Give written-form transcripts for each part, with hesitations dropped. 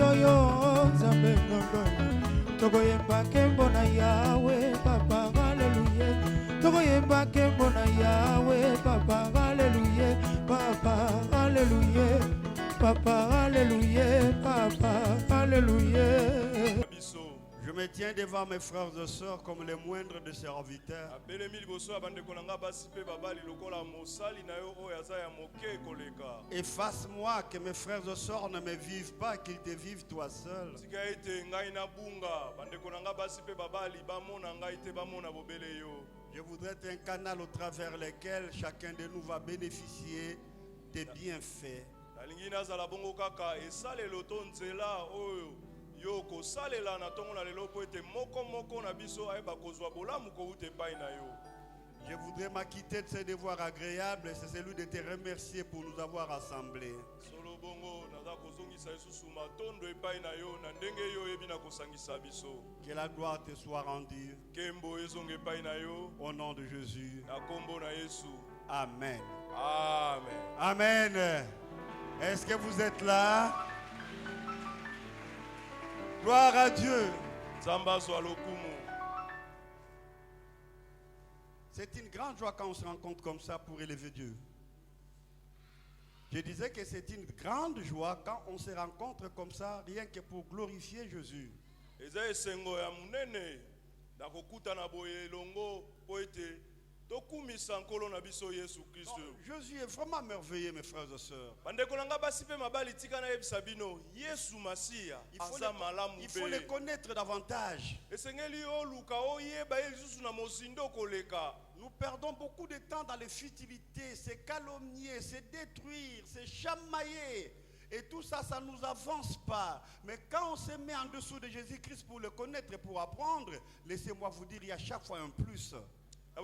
yo Nzambe ngondoni tokoyemba kembo na Yawe papa haleluya tokoyemba kembo na Yawe papa haleluya papa haleluya papa haleluya papa haleluya. Je me tiens devant mes frères et sœurs comme les moindres de serviteurs. Efface-moi que mes frères et sœurs ne me vivent pas, qu'ils te vivent toi seul. Je voudrais être un canal au travers lequel chacun de nous va bénéficier des bienfaits. Je voudrais m'acquitter de ce devoir agréable, c'est celui de te remercier pour nous avoir rassemblés. Que la gloire te soit rendue au nom de Jésus. Amen. Amen. Amen. Est-ce que vous êtes là? Gloire à Dieu. C'est une grande joie quand on se rencontre comme ça pour élever Dieu. Je disais que c'est une grande joie quand on se rencontre comme ça, rien que pour glorifier Jésus. Non, Jésus est vraiment merveilleux, mes frères et sœurs. Il faut les connaître davantage. Nous perdons beaucoup de temps dans les futilités, c'est calomnier, c'est détruire, c'est chamailler. Et tout ça, ça ne nous avance pas. Mais quand on se met en dessous de Jésus-Christ pour le connaître et pour apprendre, laissez-moi vous dire, il y a chaque fois un plus. Je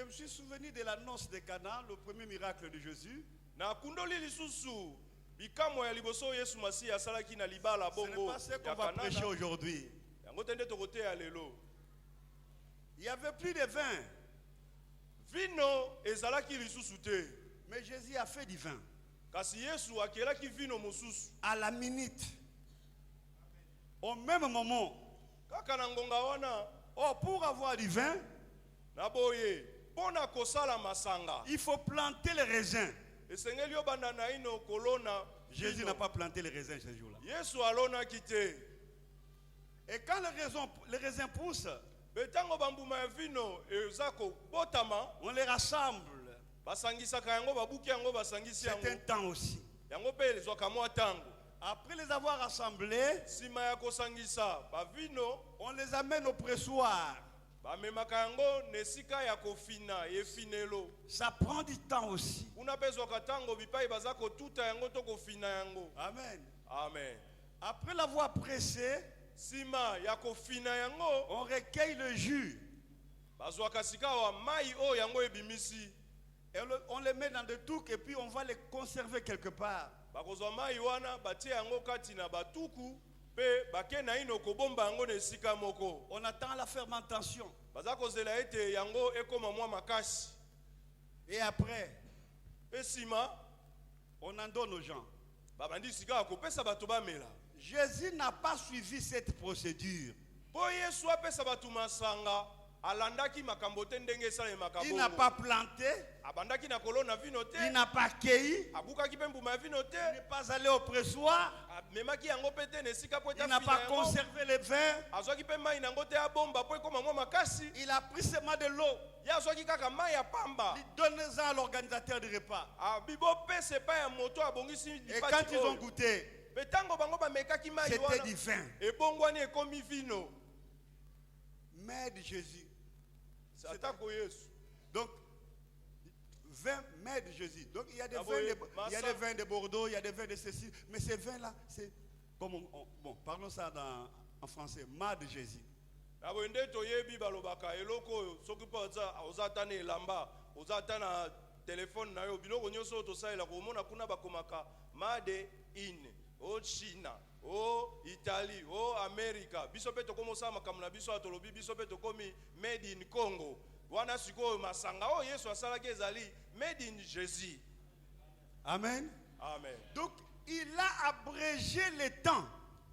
me suis souvenu de la noce de Cana, le premier miracle de Jésus. Ce n'est pas ce qu'on va prêcher aujourd'hui. Il n'y avait plus de vin. Mais Jésus a fait du vin. À la minute. Au même moment. Oh, pour avoir du vin, il faut planter les raisins. Jésus n'a pas planté les raisins ce jour-là. Et quand les raisins poussent, on les rassemble. C'est un temps aussi. Après les avoir rassemblés, on les amène au pressoir. Ça prend du temps aussi. Amen. Amen. Après l'avoir pressé, on recueille le jus. Et on les met dans des touques et puis on va les conserver quelque part. On attend la fermentation. Et après, on en donne aux gens. Jésus n'a pas suivi cette procédure. Il n'a pas planté. Il n'a pas cueilli. Il n'est pas allé au pressoir. Il n'a pas conservé les vins. Il a pris seulement de l'eau. Il donne ça à l'organisateur du repas. Et quand ils ont goûté, c'était du vin. Mère de Jésus. Donc, vin, mère de Jésus. Donc, il y a des vins de Bordeaux, il y a des vins de ceci. Mais ces vins-là, c'est comme bon, parlons ça en français, mère de Jésus. Abonde toyebi balobaka eloko soki poza ozatana elamba ozatana téléphone na yo biloko nyonso tosalela komona kuna bakomaka made in o China o Italie o America biso pe tokomosa makambo na biso atolobi biso pe tokomi made in Congo wana sikoyo masanga o Yesu asalaki ezali made in Jésus. Amen. Amen. Donc il a abrégé le temps.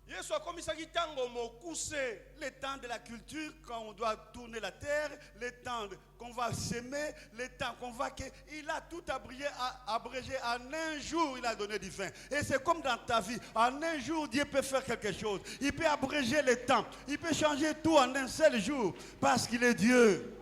Yesu akomisaki tango mokuse, le temps de la culture quand on doit tourner la terre, le temps qu'on va s'aimer, le temps qu'on va... Il a tout abrégé en un jour, il a donné du fin. Et c'est comme dans ta vie, en un jour Dieu peut faire quelque chose. Il peut abréger le temps, il peut changer tout en un seul jour parce qu'il est Dieu.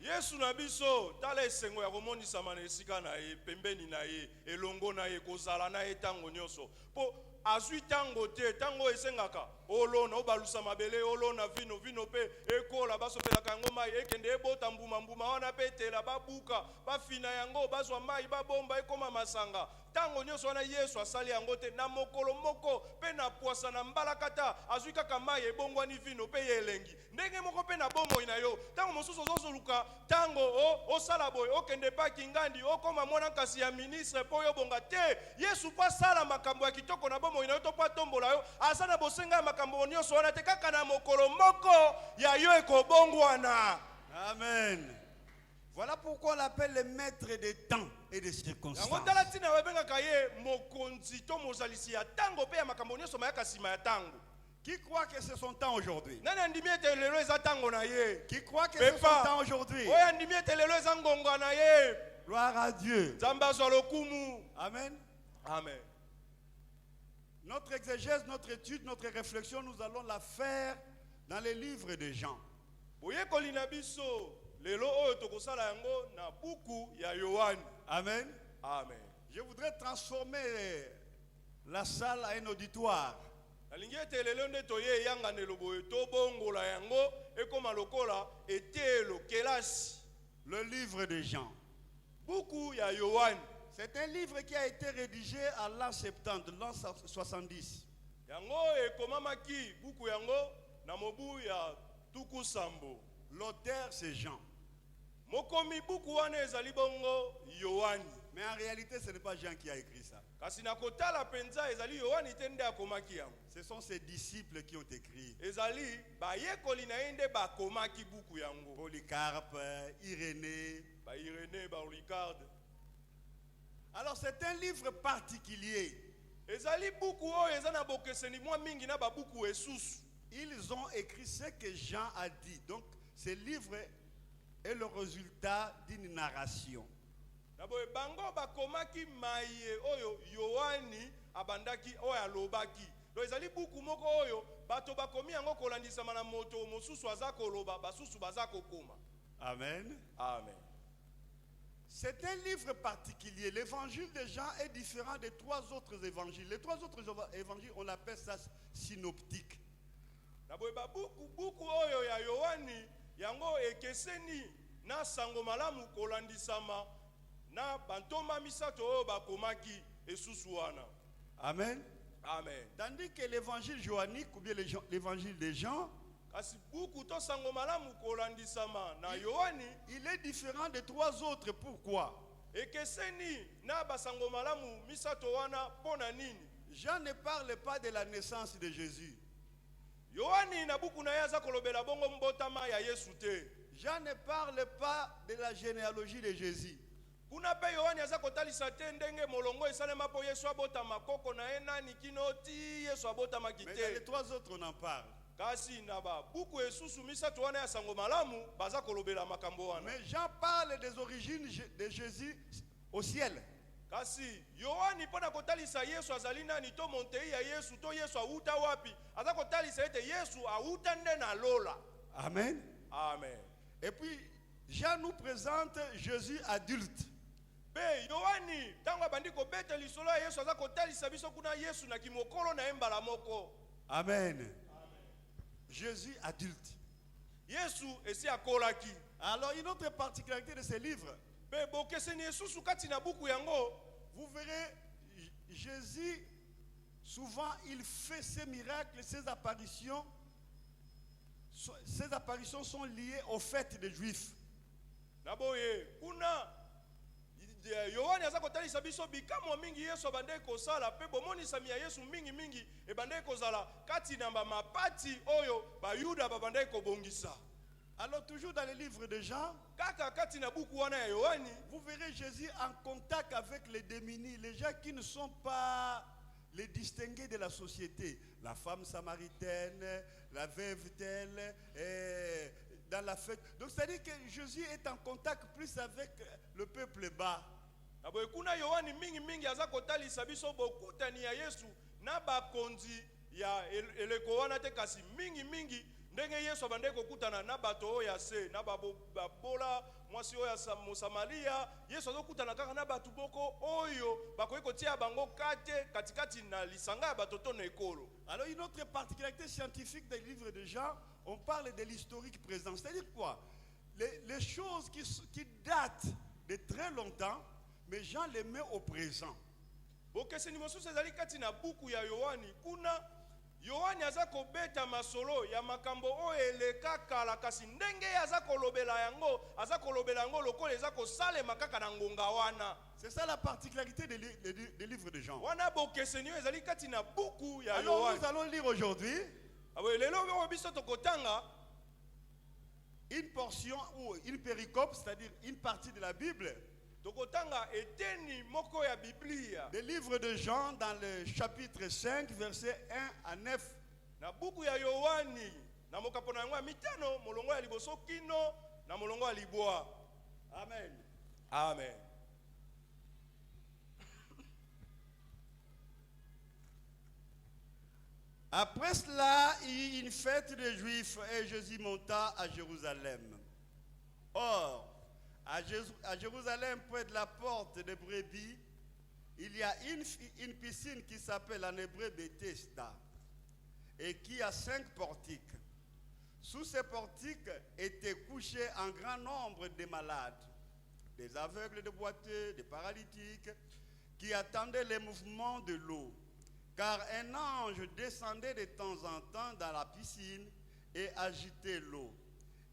Yesu na biso tala esengo ya komonisa mana esika na ye pembeni na ye elongo na ye kozala na ye tango nyonso po azwi tango te tango esengaka olona obalusa mabele olona vino pe ekola basopelaka yango mai ekende ebota mbuma wana pe tela babuka bafina yango bazwa mai babomba ekoma masanga tango nyonso wana Yesu asali yango te na mokolo moko pe na poasa na mbalakata azwi kaka mai ebongwani vino pe yelengi ndenge moko pe na bomoi na yo tango mosusu ozoluka tango osala boy okende pa kingandi okoma mwana kasi ya ministre po yo bonga te Yesu pa sala makambo ya kitoko na bomoi na yo to pa tombola yo asana bosenga makambo nyonso wana te kaka na mokolo moko ya yo ekobongwana. Amen. Voilà pourquoi on l'appelle le maître des temps et des circonstances. Qui croit que c'est son temps aujourd'hui? Qui croit que c'est son temps aujourd'hui? Gloire à Dieu. Amen. Amen. Notre exégèse, notre étude, notre réflexion, nous allons la faire dans les livres de Jean. Amen. Amen. Je voudrais transformer la salle en un auditoire. Le livre de Jean. C'est un livre qui a été rédigé à l'an 70, l'an 70. L'auteur c'est Jean. Mais en réalité ce n'est pas Jean qui a écrit ça. Ce sont ses disciples qui ont écrit. Polycarpe, Irénée. Alors c'est un livre particulier. Ils ont écrit ce que Jean a dit. Donc ce livre est le résultat d'une narration. Amen. Amen. C'est un livre particulier. L'évangile de Jean est différent des trois autres évangiles. Les trois autres évangiles, on appelle ça synoptique. Amen. Amen. Tandis que l'évangile johannique ou bien l'évangile de Jean, il est différent des trois autres. Pourquoi? Jean ne parle pas de la naissance de Jésus. Jean ne parle pas de la généalogie de Jésus. Mais dans les trois autres, on en parle. Mais Jean parle des origines de Jésus au ciel. Amen. Amen. Et puis Jean nous présente Jésus adulte. Amen. Jésus adulte. Alors une autre particularité de ce livre, vous verrez, Jésus, souvent il fait ses miracles, ses apparitions ces apparitions sont liées aux fêtes des Juifs. Naboye kuna Yohani aza kotalisa biso bikamwa mingi Yesu abandai kosala pe bomonisa ya Yesu mingi mingi ebandai kozala kati na mapati oyo bayuda babandai kobongisa. Alors toujours dans les livres de Jean, Kaka kati na buku wana ya Yohani, vous verrez Jésus en contact avec les démunis, les gens qui ne sont pas les distingués de la société. La femme samaritaine, la veuve telle, dans la fête. Donc c'est-à-dire que Jésus est en contact plus avec le peuple bas. Aboye kuna Yohani mingi mingi aza kotalisa biso bokutani ya Yesu na bakonzi ya eleko wana te kasi mingi mingi ndenge Yesu abandai kokutana na bato oyo ya se na babola mwasi oyo ya Mosamaria. Yesu azokutana kaka na bato boko oyo bakoki kotia bango kate katikati na lisanga ya bato to na ekolo. Alors une autre particularité scientifique des livres de Jean, on parle de l'historique présent. C'est-à-dire quoi? Les choses qui datent de très longtemps, mais Jean les met au présent. Bokeseni mosusu ezali kati na buku ya Yohani kuna Yohani aza kobeta masolo ya makambo oyo eleka kala kasi ndenge aza kolobela yango lokola eza kosalema kaka na ngonga wana. C'est ça la particularité des livres de Jean. Wana bokeseni ezali kati na buku ya Alors Yohani. nous allons lire aujourd'hui une portion ou une péricope, c'est-à-dire une partie de la Bible. Des livres de Jean dans le chapitre 5, versets 1 à 9. Na buku ya Yohani na mokapona yango ya mitano molongo ya liboso kino na molongo ya libwa. Amen. Amen. Après cela, il y eut une fête des Juifs et Jésus monta à Jérusalem. Or, à Jérusalem, près de la porte des brebis, il y a une piscine qui s'appelle en hébreu Bethesda et qui a 5 portiques. Sous ces portiques étaient couchés un grand nombre de malades, des aveugles, des boiteux, des paralytiques, qui attendaient les mouvements de l'eau. Car un ange descendait de temps en temps dans la piscine et agitait l'eau.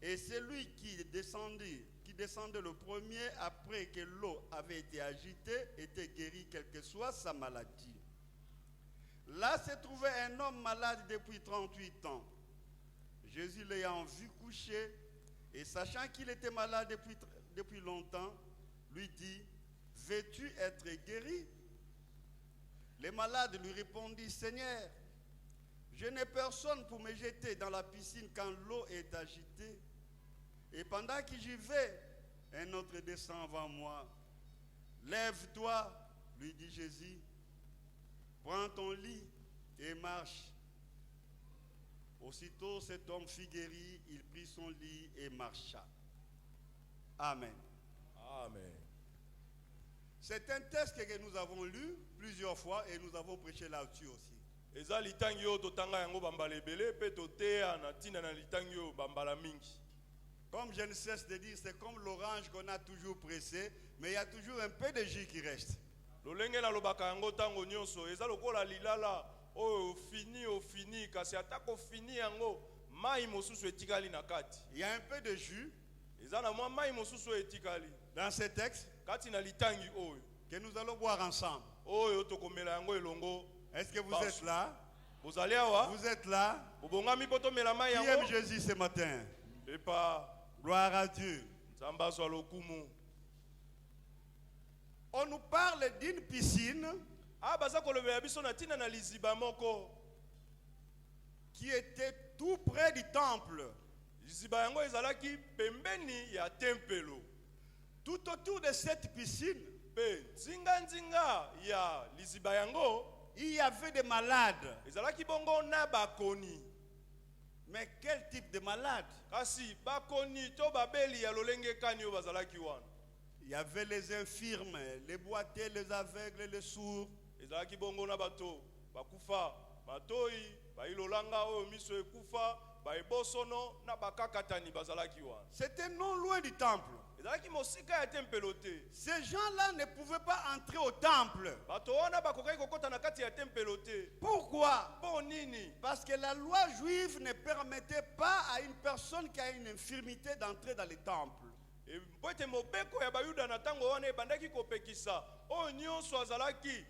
Et celui qui descendait le premier après que l'eau avait été agitée était guéri, quelle que soit sa maladie. Là se trouvait un homme malade depuis 38 ans. Jésus l'ayant vu couché et sachant qu'il était malade depuis longtemps, lui dit, « Veux-tu être guéri ?» Les malades lui répondirent, « Seigneur, je n'ai personne pour me jeter dans la piscine quand l'eau est agitée. Et pendant que j'y vais, un autre descend avant moi. Lève-toi, lui dit Jésus, prends ton lit et marche. » Aussitôt cet homme fut guéri, il prit son lit et marcha. Amen. Amen. C'est un texte que nous avons lu plusieurs fois et nous avons prêché là-dessus aussi. Comme je ne cesse de dire, c'est comme l'orange qu'on a toujours pressé, mais il y a toujours un peu de jus qui reste. Il y a un peu de jus dans ce texte que nous allons boire ensemble. Est-ce que vous êtes là? Vous êtes là? Qui aime Jésus ce matin? Gloire à Dieu. On nous parle d'une piscine qui était tout près du temple. Tout autour de cette piscine, il y avait des malades. Mais quel type de malade? Il y avait les infirmes, les boiteux, les aveugles, les sourds. C'était non loin du temple. ezalaki mosika ya tempelo te. Ces gens-là ne pouvaient pas entrer au temple. Bato wana bakokaki kokota na kati ya tempelo te. Pourquoi? Mpo nini? Parce que la loi juive ne permettait pas à une personne qui a une infirmité d'entrer dans le temple. Mpo ete mobeko ya bayuda na ntango wana ebandaki kopekisa oyo nyonso azalaki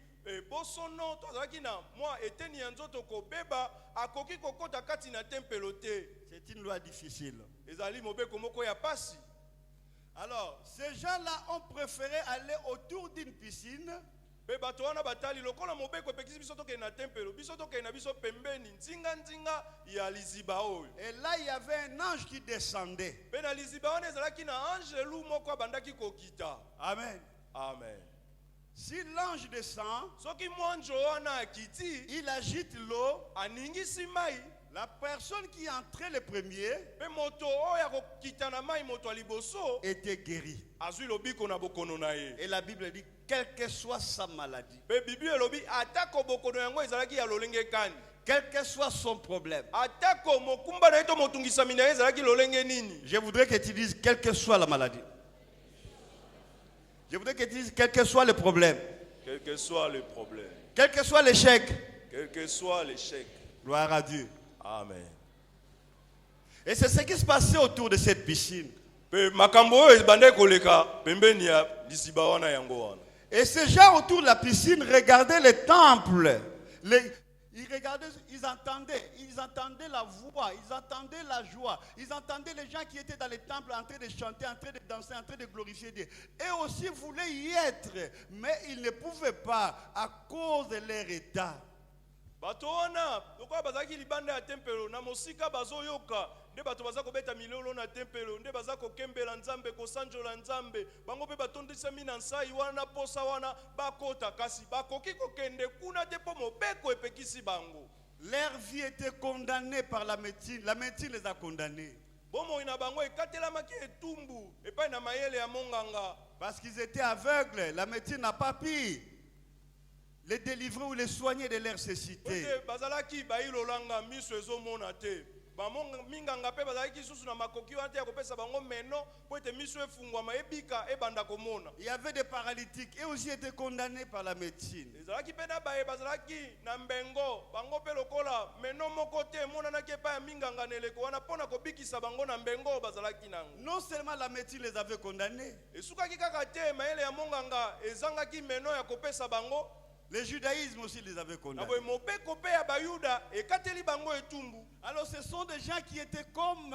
bosono to azalaki na mwa eteni ya nzoto kobeba akoki kokota kati na tempelo te. C'est une loi difficile. Ezali mobeko moko ya pasi. Alors, ces gens-là ont préféré aller autour d'une piscine. Pe bato wana batali lokola mobeko epekisi biso tokende na tempelo biso tokende na biso pembeni nzinga ya liziba oyo. Et là, il y avait un ange qui descendait. Pe na liziba wana ezalaki na angelu moko abandaki kokita. Amen. Amen. Si l'ange descend, Soki mwanjo wana akiti il agite l'eau. aningisi mai. La personne qui entrait le premier Pe moto oyo akokita na mai moto aliboso était guérie. azwi lobiko na bokono na ye. Et la Bible dit, quelle que soit sa maladie, Pe Bible elobi atako bokono yango ezalaki ya lolenge kani. quel que soit son problème. Atako mokumba na ye to motungisami na ye ezalaki lolenge nini. Je voudrais que tu dises, quelle que soit la maladie. Je voudrais que tu dises, quel que soit le problème. Quel que soit le problème, Quel que soit l'échec. quel que soit l'échec. Gloire à Dieu. Amen. Et c'est ce qui se passait autour de cette piscine. Pe makambo oyo ebandaki koleka pembeni ya lisiba wana yango wana. Et ces gens autour de la piscine regardaient le temple. Ils regardaient, ils entendaient la voix, ils entendaient la joie, ils entendaient les gens qui étaient dans le temple en train de chanter, en train de danser, en train de glorifier Dieu. Eux aussi voulaient y être, mais ils ne pouvaient pas à cause de leur état. Bato wana lokola bazalaki libanda ya tempelo na mosika bazoyoka nde bato baza kobeta milolo na tempelo nde baza kokembela nzambe kosanjola nzambe bango mpe batondisami na nsai wana posa wana bakota kasi bakoki kokende kuna te mpo mobeko epekisi bango. Leur vie était condamnée par la médecine. La médecine les a condamnés. Bomoi na bango ekatelamaki etumbu epai na mayele ya monganga. Parce qu'ils étaient aveugles. La médecine n'a pas pu les délivrer ou les soigner de leur cécité. Ete bazalaki bailolanga miso ezomona te. Minganga pe bazalaki susu na makoki wana te ya kopesa bango meno po ete miso efungwama ebika ebanda komona. Il y avait des paralytiques et aussi étaient condamnés par la médecine. Ezalaki pe na baye bazalaki na mbengo bango pe lokola meno moko te emonanaki epai ya minganga na eleko wana mpona kobikisa bango na mbengo bazalaki nango. Non seulement la médecine les avait condamnés, Esukaki kaka te mayele ya monganga ezangaki meno ya kopesa bango. le judaïsme aussi les avait Na condamnés. boye mobeko pe ya bayuda ekateli bango etumbu. Alors ce sont des gens qui étaient comme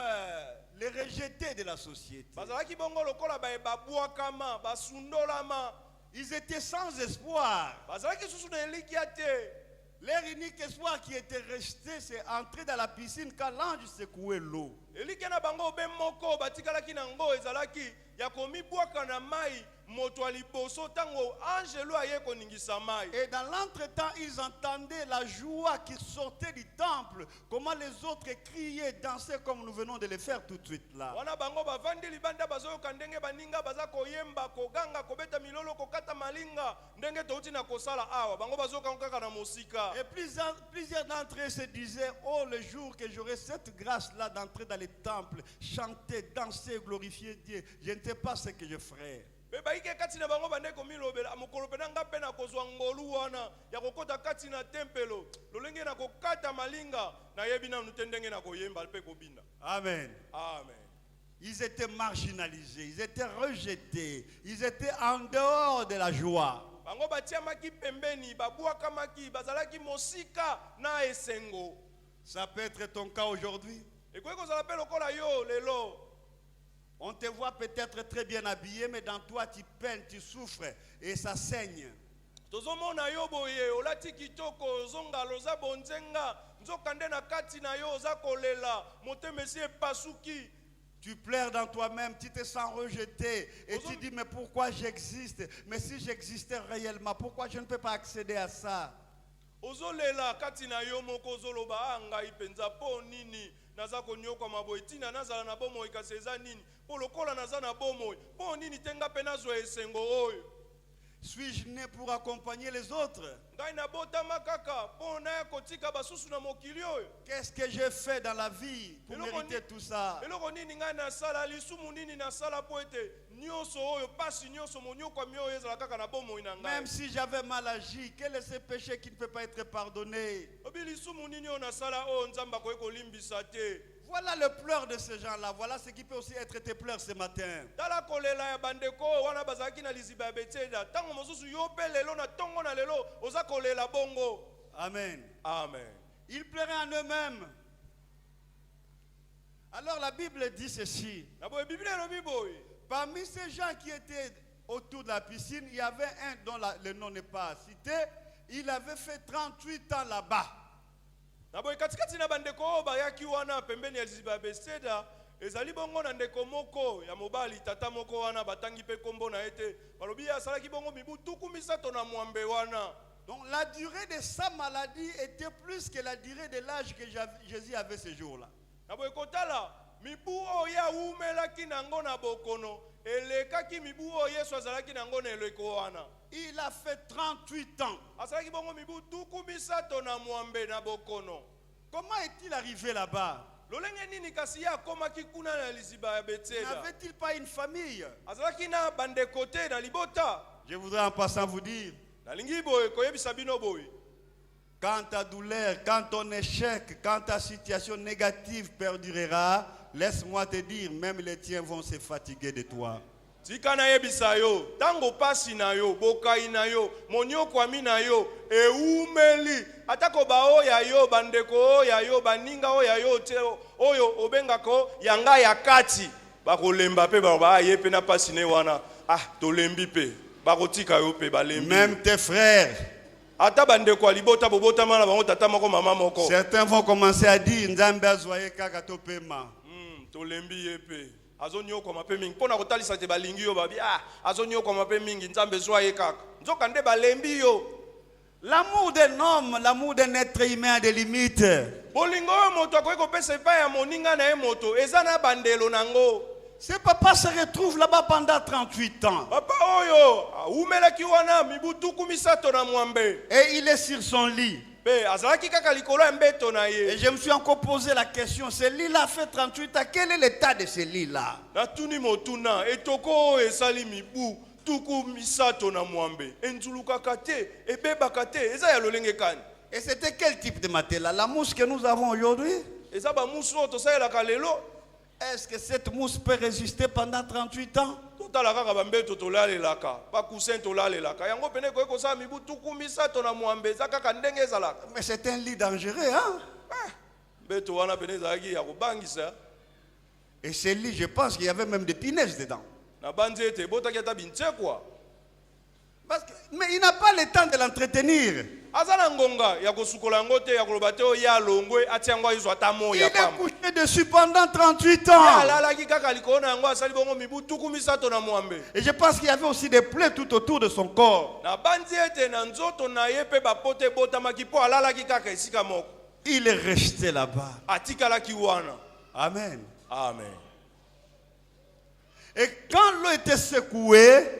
les rejetés de la société. Bazalaki bongo lokola baye babwakama basundolama. Ils étaient sans espoir. Bazalaki susu na elikia te. Leur unique espoir qui était resté, c'est entrer dans la piscine quand l'ange secouait l'eau. Elikia na bango be moko batikalaki na ngo ezalaki ya komibwaka na mai moto aliboso tango angelo aye koningisa mai. Et dans l'entretemps, ils entendaient la joie qui sortait du temple. Comment les autres criaient, dansaient comme nous venons de le faire tout de suite là. Wana bango bavandi libanda bazoyoka ndenge baninga baza koyemba koganga kobeta milolo kokata malinga ndenge touti na kosala awa bango bazoyoka kaka na mosika. Et plusieurs d'entre eux se disaient, oh le jour que j'aurai cette grâce-là d'entrer dans les temples, chanter, danser, glorifier Dieu, je ne sais pas ce que je ferai. Pe baike kati na bango bandeko milobela mokolo pe nanga pe na kozwa ngolu wana ya kokota kati na tempelo lolenge na kokata malinga na yebi na nute ndenge na koyemba pe kobina. Amen. Amen. Ils étaient marginalisés, ils étaient rejetés, ils étaient en dehors de la joie. Bango batiamaki pembeni babwakamaki bazalaki mosika na esengo. Ça peut être ton cas aujourd'hui. Ekoki kozala pe lokola yo lelo. On te voit peut-être très bien habillé, mais dans toi tu peines, tu souffres et ça saigne. Tozomona yo boye olati kitoko zonga loza bonzenga nzokande na kati na yo oza kolela motema esi epasuki. Tu pleures dans toi-même, tu te sens rejeté et tu dis mais pourquoi j'existe? Mais si j'existais réellement, pourquoi je ne peux pas accéder à ça? Ozolela kati na yo moko ozoloba ngai penza po nini naza konyoka maboy tina nazala na bomoi kasi eza nini po lokola naza na bomoi po nini tenga pe nazwa esengo oyo. Suis-je né pour accompagner les autres? Ngai na botama kaka po na kotika basusu na mokili oyo. Qu'est-ce que j'ai fait dans la vie pour mériter tout ça? Eloko nini ngai na sala lisumu nini na sala po ete nyonso oyo pasi nyonso monyoko mio ezala kaka na bomoi na ngai. Même si j'avais mal agi, quel est ce péché qui ne peut pas être pardonné? Obilisumu nini o nasala o nzamba ko ekolimbisa te. Voilà le pleur de ces gens-là. Voilà ce qui peut aussi être tes pleurs ce matin. Tala kolela ya bandeko wana bazaki na liziba ya Betesda. Tango mosusu yo pe lelo na tongo na lelo oza kolela bongo. Amen. Amen. Ils pleuraient en eux-mêmes. Alors la Bible dit ceci. Parmi ces gens qui étaient autour de la piscine, il y avait un dont le nom n'est pas cité. Il avait fait 38 ans là-bas. Katikati na bandeko bayaki wana pembeni ya liziba Betesda ezali bongo na ndeko moko ya mobali tata moko wana batangi pe kombo na ete balobi asalaki bongo mibu tuku misato na mwambe wana. Donc la durée de sa maladie était plus que la durée de l'âge que Jésus avait ce jour-là. Kotala mibu oya umelaki nango na bokono elekaki mibu oya Yesu azalaki nango na eleko wana. Il a fait 38 ans. Asalaki bongo mibu tuku misato na mwambe na bokono. Comment est-il arrivé là-bas? Lolenge nini kasi ya komaki kuna na liziba ya Betesda? N'avait-il pas une famille? Azalaki na bandeko te na libota. Je voudrais en passant vous dire, nalingi boye koyebisa bino boye. Quand ta douleur, quand ton échec, quand ta situation négative perdurera, laisse-moi te dire, même les tiens vont se fatiguer de toi. Tika na yebisa yo, tango pasi na yo, bokai na yo, monyoko ami na yo, eumeli, atako ba oya yo, bandeko oya yo, baninga oya yo, oyo obengako yanga ya kati, bako lemba pe ba yepe na pasi ne wana, tolembi pe, bako tika yo pe balembi. Même tes frères. Certains vont commencer à dire Nzambe azwaye kaka topema. Tolembi yepe. Azonyo ko mape mingi. Pona kotalisa te balingi yo babi azonyo ko mape mingi Nzambe zwaye kaka. Nzoka nde balembi yo. L'amour d'un homme, l'amour d'un être humain a des limites. Bolingo moto akoki kopesa epai ya moninga na ye moto eza na bandelo nango. Ce papa se retrouve là-bas pendant 38 ans. Papa oyo, umelaki wana mibutuku misato na mwambe. Et il est sur son lit. Et je me suis encore posé la question, ce lit-là fait 38 ans, quel est l'état de ce lit-là? Et c'était quel type de matelas? La mousse que nous avons aujourd'hui? Est-ce que cette mousse peut résister pendant 38 ans? Mais c'est un lit dangereux, hein? Et ce lit, je pense qu'il y avait même des punaises dedans. Mais il n'a pas le temps de l'entretenir. Il est couché dessus pendant 38 ans. Et je pense qu'il y avait aussi des plaies tout autour de son corps. Il est resté là-bas. Amen. Amen. Et quand l'eau était secouée,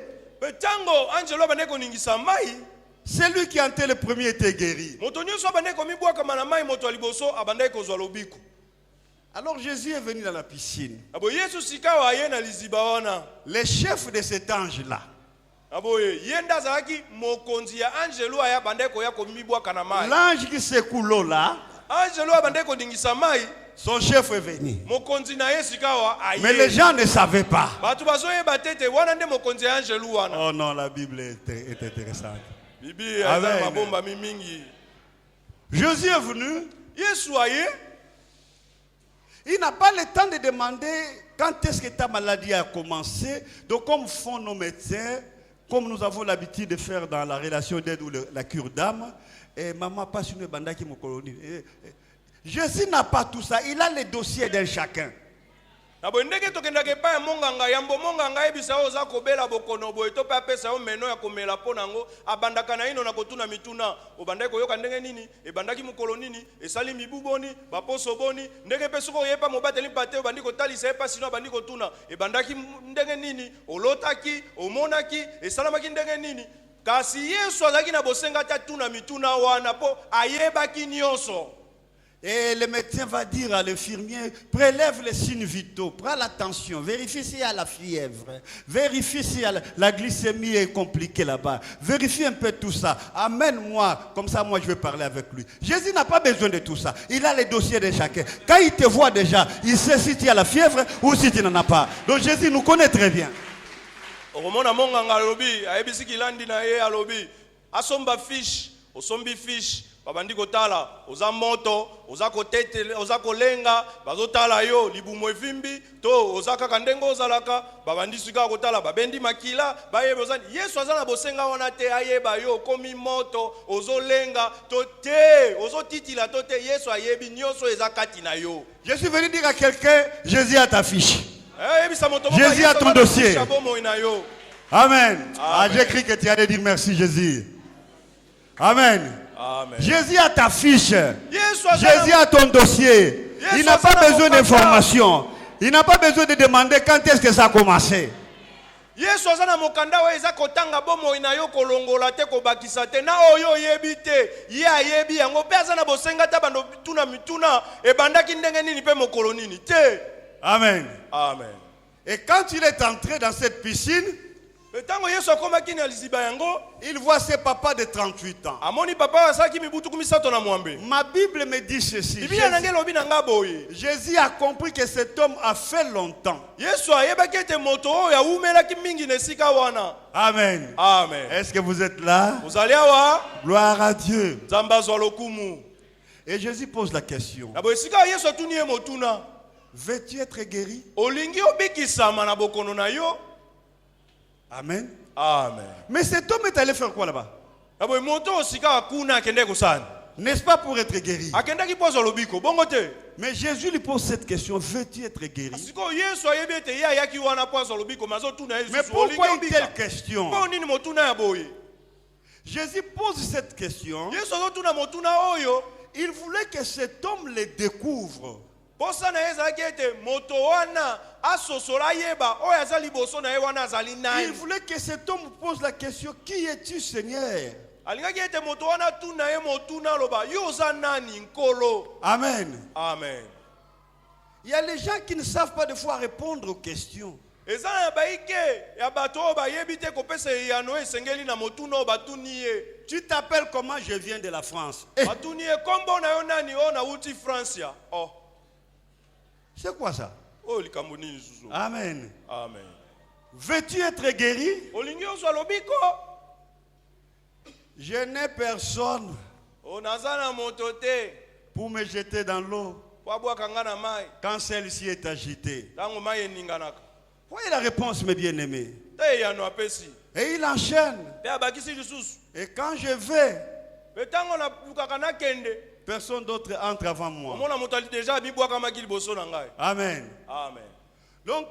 celui qui était le premier était guéri. Alors Jésus est venu dans la piscine. Le chef de cet ange-là, l'ange qui secoue l'eau là, son chef est venu. Mais les gens ne savaient pas. Oh non, la Bible est intéressante. Amen. Jésus est venu. Il n'a pas le temps de demander quand est-ce que ta maladie a commencé. Donc comme font nos médecins, comme nous avons l'habitude de faire dans la relation d'aide ou la cure d'âme, et maman passe une banda qui me colonie. Jésus n'a pas tout ça. Il a les dossiers d'un chacun. Et je Et le médecin va dire à l'infirmier, prélève les signes vitaux, prends la tension, vérifie s'il y a la fièvre, vérifie si la glycémie est compliquée là-bas, vérifie un peu tout ça, amène-moi, comme ça moi je vais parler avec lui. Jésus n'a pas besoin de tout ça, il a les dossiers de chacun. Quand il te voit déjà, il sait si tu as la fièvre ou si tu n'en as pas. Donc Jésus nous connaît très bien. Okomona monganga alobi, ayebisi kilandi na ye alobi, asomba fish, osombi fish. Babandi kotala, oza moto, oza kotete, oza kolenga, bazotala yo, libumo evimbi, to oza kaka ndengo ozalaka, babandi sika kotala, babendi makila, baye bozani, Yesu azana bosenga wana te ayeba yo, komi moto, ozolenga, to te, ozotitila to te, Yesu ayebi nyoso eza kati na yo. Je suis venu dire à quelqu'un, Jésus a ta fiche. Jésus a ton dossier. Amen. Ah, j'ai cru que tu allais dire merci Jésus. Amen. Amen. Jésus a ta fiche. Jésus a ton dossier. Il n'a pas besoin d'informations. Il n'a pas besoin de demander quand est-ce que ça a commencé. Yesu azana mokanda wa eza kotanga bomo ina yo kolongola te kobakisa te na oyo yebite ye ayebi yango pe azana bosenga ta bando tuna mituna e bandaki ndenge nini pe mokolo nini te. Amen. Amen. Et quand il est entré dans cette piscine, il voit ses papas de 38 ans. Ma Bible me dit ceci. Jésus a compris que cet homme a fait longtemps. Amen. Amen. Est-ce que vous êtes là? Gloire à Dieu. Et Jésus pose la question. Veux-tu être guéri? Amen. Amen. Mais cet homme est allé faire quoi là-bas? N'est-ce pas pour être guéri? Mais Jésus lui pose cette question, veux-tu être guéri? Mais pourquoi une telle question? Jésus pose cette question. Il voulait que cet homme le découvre. Il voulait que cet homme pose la question, qui es-tu Seigneur? Amen. Amen. Il y a les gens qui ne savent pas des fois répondre aux questions. Tu t'appelles comment? Je viens de la France. C'est quoi ça? Amen. Amen. Veux-tu être guéri? Je n'ai personne pour me jeter dans l'eau quand celle-ci est agitée. Voyez la réponse, mes bien-aimés. Et il enchaîne. Et quand je vais, personne d'autre entre avant moi. Amen. Amen. Donc,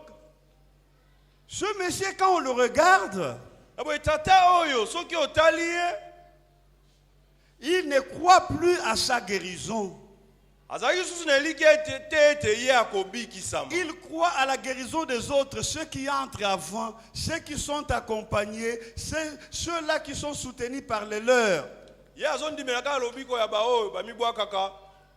ce monsieur, quand on le regarde, il ne croit plus à sa guérison. Il croit à la guérison des autres, ceux qui entrent avant, ceux qui sont accompagnés, ceux-là qui sont soutenus par les leurs.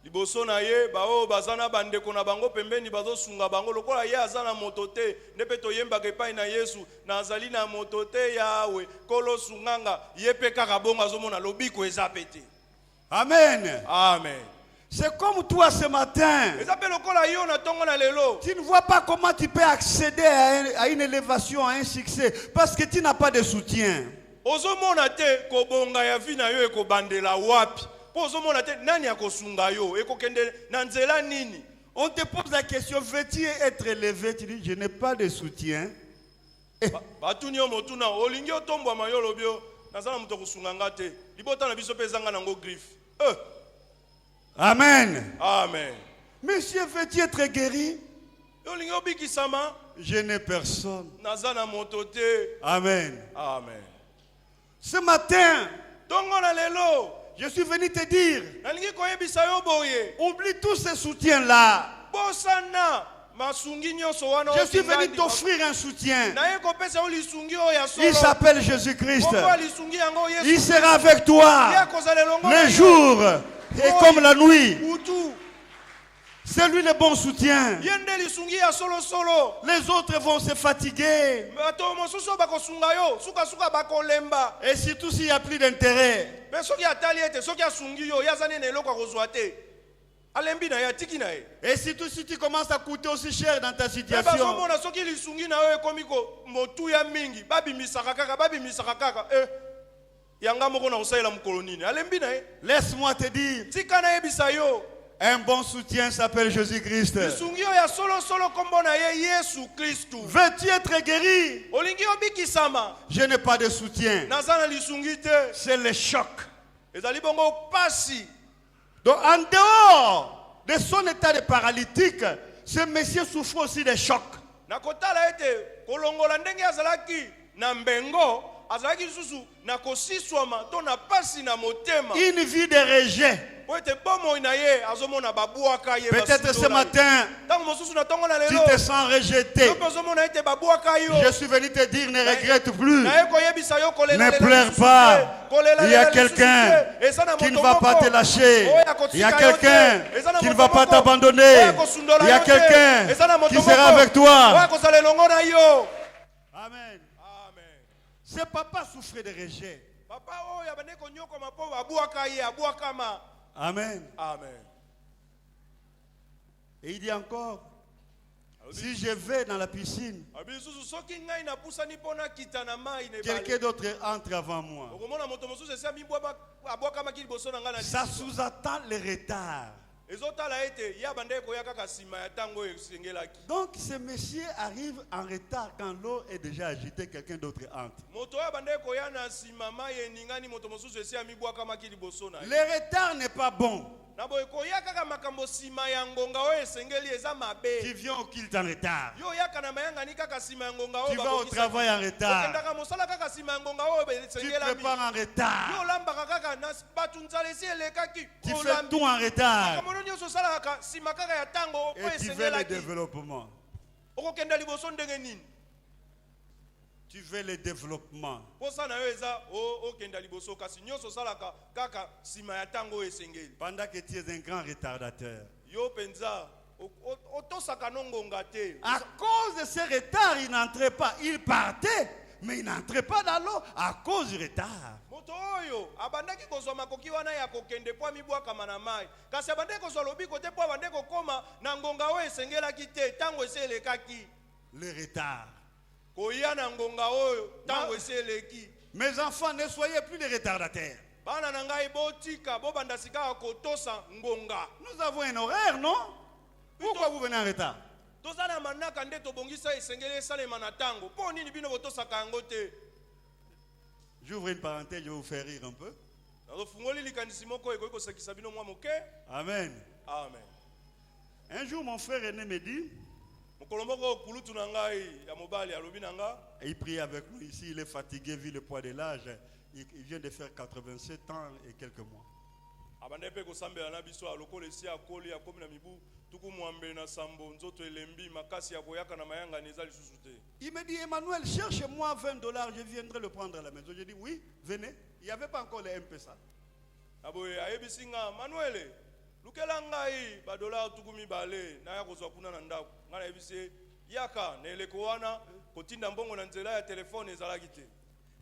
liboso na ye bao bazana bandeko na bango pembeni bazosunga bango lokola ye azana moto te ndepe toyembaka epai na Yesu nazali na moto te yawe kolo sunganga ye pe kaka bongo azomona lobiko eza pete. Amen. Amen. C'est comme toi ce matin. Tu ne vois pas comment tu peux accéder à une élévation, à un succès, parce que tu n'as pas de soutien. On te pose la question, veux-tu être élevé? Tu dis, je n'ai pas de soutien. Amen. Amen. Monsieur, veux-tu être guéri? Je n'ai personne. Amen. Amen. Ce matin, je suis venu te dire, oublie tous ces soutiens-là. Je suis venu t'offrir un soutien. Il s'appelle Jésus-Christ. Il sera avec toi les jours et comme la nuit. C'est lui le bon soutien. Yende lisungi ya solo solo. Les autres vont se fatiguer. Bato mosusu bakosunga yo, suka suka bakolemba. Et surtout s'il n'y a plus d'intérêt. Mais soki atali ete, soki asungi yo, yazane na eloko akozwa te. Alembi na ya tiki na ye. Et surtout si tu commences à coûter aussi cher dans ta Mais situation. bazomona soki lisungi na yo ekomi ko motu ya mingi, babimisaka kaka. Yanga moko na osalela mukolo nini. Alembi na ye. Laisse-moi te dire, Tika na yebisa yo. un bon soutien s'appelle Jésus-Christ. Lisungi yo ya solo solo kombo na ye Yesu Kristu. Veux-tu être guéri? Olingi obikisama. Je n'ai pas de soutien. Nazana lisungi te. C'est le choc. Ezali bongo pasi. Donc en dehors de son état de paralytique, ce monsieur souffre aussi de chocs. Nakotala ete kolongola ndenge azalaki na mbengo azalaki susu na kosiswama to na pasi na motema. Une vie de rejet. Peut-être ce matin, tu te sens rejeté. Je suis venu te dire, ne regrette plus. Ne pleure pas. Il y a quelqu'un qui ne va pas te lâcher. Il y a quelqu'un qui ne va pas t'abandonner. Il y a quelqu'un qui sera avec toi. Amen. Ce papa souffrait de rejet. Amen. Amen. Et il dit encore, si je vais dans la piscine, quelqu'un d'autre entre avant moi. Ça sous-attend le retard. Donc ce monsieur arrive en retard quand l'eau est déjà agitée, quelqu'un d'autre entre. Le retard n'est pas bon. Tu viens au culte en retard. Tu vas au travail en retard. Tu prépares en retard. Tu fais tout en retard. Et tu veux le développement. Tu veux le développement. Pendant que tu es un grand retardateur. À cause de ce retard, il n'entrait pas. Il partait, mais il n'entrait pas dans l'eau à cause du retard. Le retard. Mes enfants, ne soyez plus des retardataires. Nous avons un horaire, non? Pourquoi vous venez en retard? J'ouvre une parenthèse, je vais vous faire rire un peu. Amen. Amen. Un jour, mon frère aîné me dit, il prie avec nous ici, il est fatigué vu le poids de l'âge. Il vient de faire 87 ans et quelques mois. Il me dit, Emmanuel, cherche-moi $20, je viendrai le prendre à la maison. Je dis, oui, venez. Il n'y avait pas encore les M-Pesa.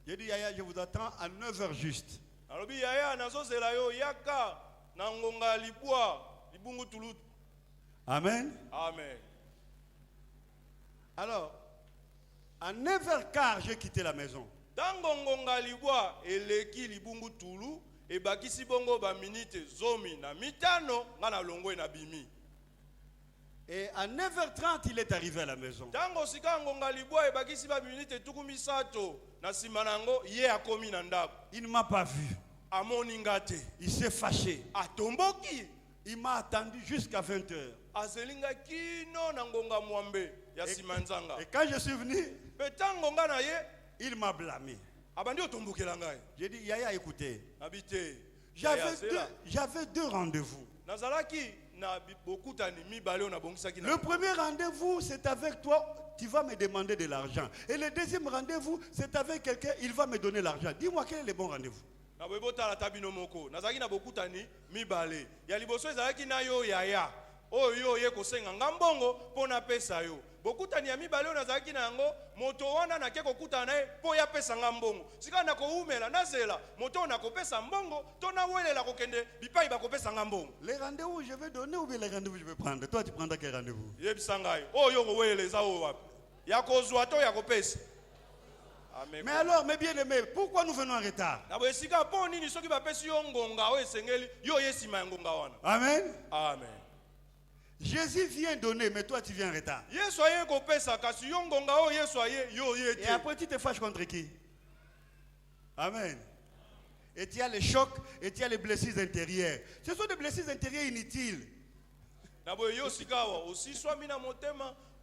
J'ai dit, Yaya, je vous attends à 9h juste. Amen. Amen. Alors, à 9h15, j'ai quitté la maison. Et à 9h30, il est arrivé à la maison. Il ne m'a pas vu. Il s'est fâché. Il m'a attendu jusqu'à 20h. Et quand je suis venu, il m'a blâmé. J'ai dit, Yaya, écoutez, j'avais deux rendez-vous. Le premier rendez-vous, c'est avec toi, tu vas me demander de l'argent. Et le deuxième rendez-vous, c'est avec quelqu'un, il va me donner l'argent. Dis-moi quel est le bon rendez-vous. oyo ye kosenga ngambongo pona pesa yo bokutani ya mibale oyo nazalaki na yango moto wana nake kokutana naye po ya pesa ngambongo sika na koumela nazela moto na kopesa mbongo to na welela kokende bipai bakopesa ngambongo. Les rendez-vous je vais donner ou bien les rendez-vous je vais prendre? Toi tu prendras quel rendez-vous? Yebisa ngai oyo koweleza oyo wapi ya kozwa to ya kopesa. Mais alors, mes bien-aimés, pourquoi nous venons en retard? Amen. Amen. Jésus vient donner, mais toi tu viens en retard. Et après tu te fâches contre qui? Amen. Et tu as les chocs, et tu as les blessures intérieures. Ce sont des blessures intérieures inutiles.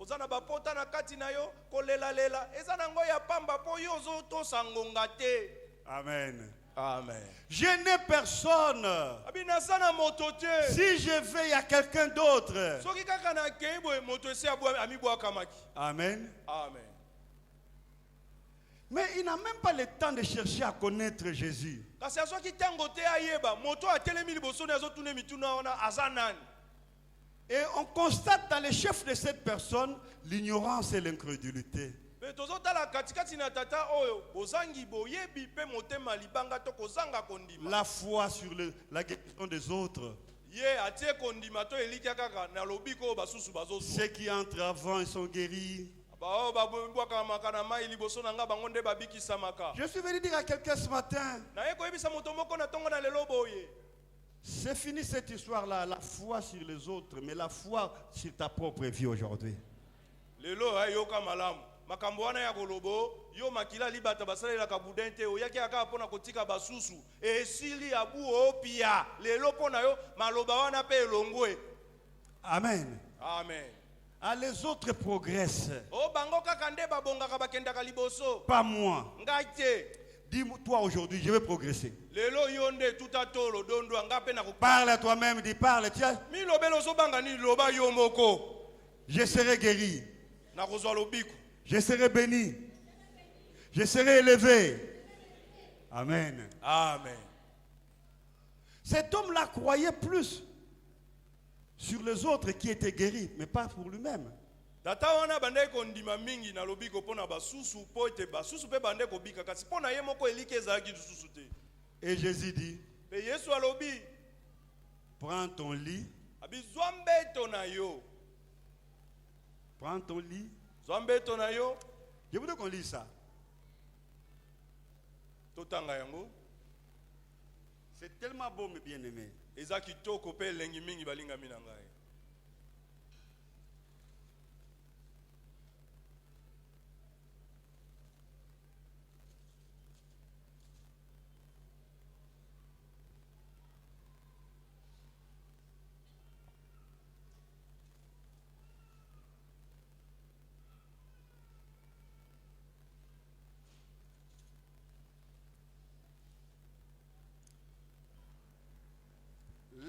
Ozana bapota na kati na yo kolela lela ezana ngo ya pamba po yo zo sangonga te. Amen. Amen. Je n'ai personne. Abina sana moto te. Si je vais, il y a quelqu'un d'autre. Soki kaka na keibo moto se abwa ami bwa kamaki. Amen. Amen. Mais il n'a même pas le temps de chercher à connaître Jésus. Kasi asoki tango te ayeba moto atelemi liboso na zo tune mituna ona azanani. Et on constate dans les chefs de cette personne l'ignorance et l'incrédulité. La foi sur la guérison des autres. Ceux qui entrent avant, ils sont guéris. Je suis venu dire à quelqu'un ce matin, c'est fini cette histoire-là, la foi sur les autres, mais la foi sur ta propre vie aujourd'hui. makambo wana ya kolobo yo makila libata basalela kabudente oyaki aka pona kotika basusu esili abu opia lelo pona yo maloba wana pe elongwe. Amen. Amen. Ah, les autres progressent. O bango kaka nde babongaka bakendaka liboso. Pas moi. Ngate. Dis-toi aujourd'hui, je vais progresser. Lelo yonde tutatolo dondo ngape na ko. Parle à toi-même, dis parle, tiens. Mi lobelo so banga ni loba yo moko. Je serai guéri. Na kozwa lobiko. Je serai béni. Je serai élevé. Amen. Amen. Cet homme-là croyait plus sur les autres qui étaient guéris, mais pas pour lui-même. Tata wana bande ko ndima mingi na lobiko pona basusu po ete basusu pe bande ko bika kasi pona ye moko elike ezaki susu te. Et Jésus dit, pe Yesu alobi, prends ton lit. Abi zwambeto na yo. Prends ton lit. Zwambeto na yo. Je voudrais qu'on lise ça. Totanga yango. C'est tellement beau, mes bien-aimés. Ezaki toko pe lengi mingi balinga mina ngai.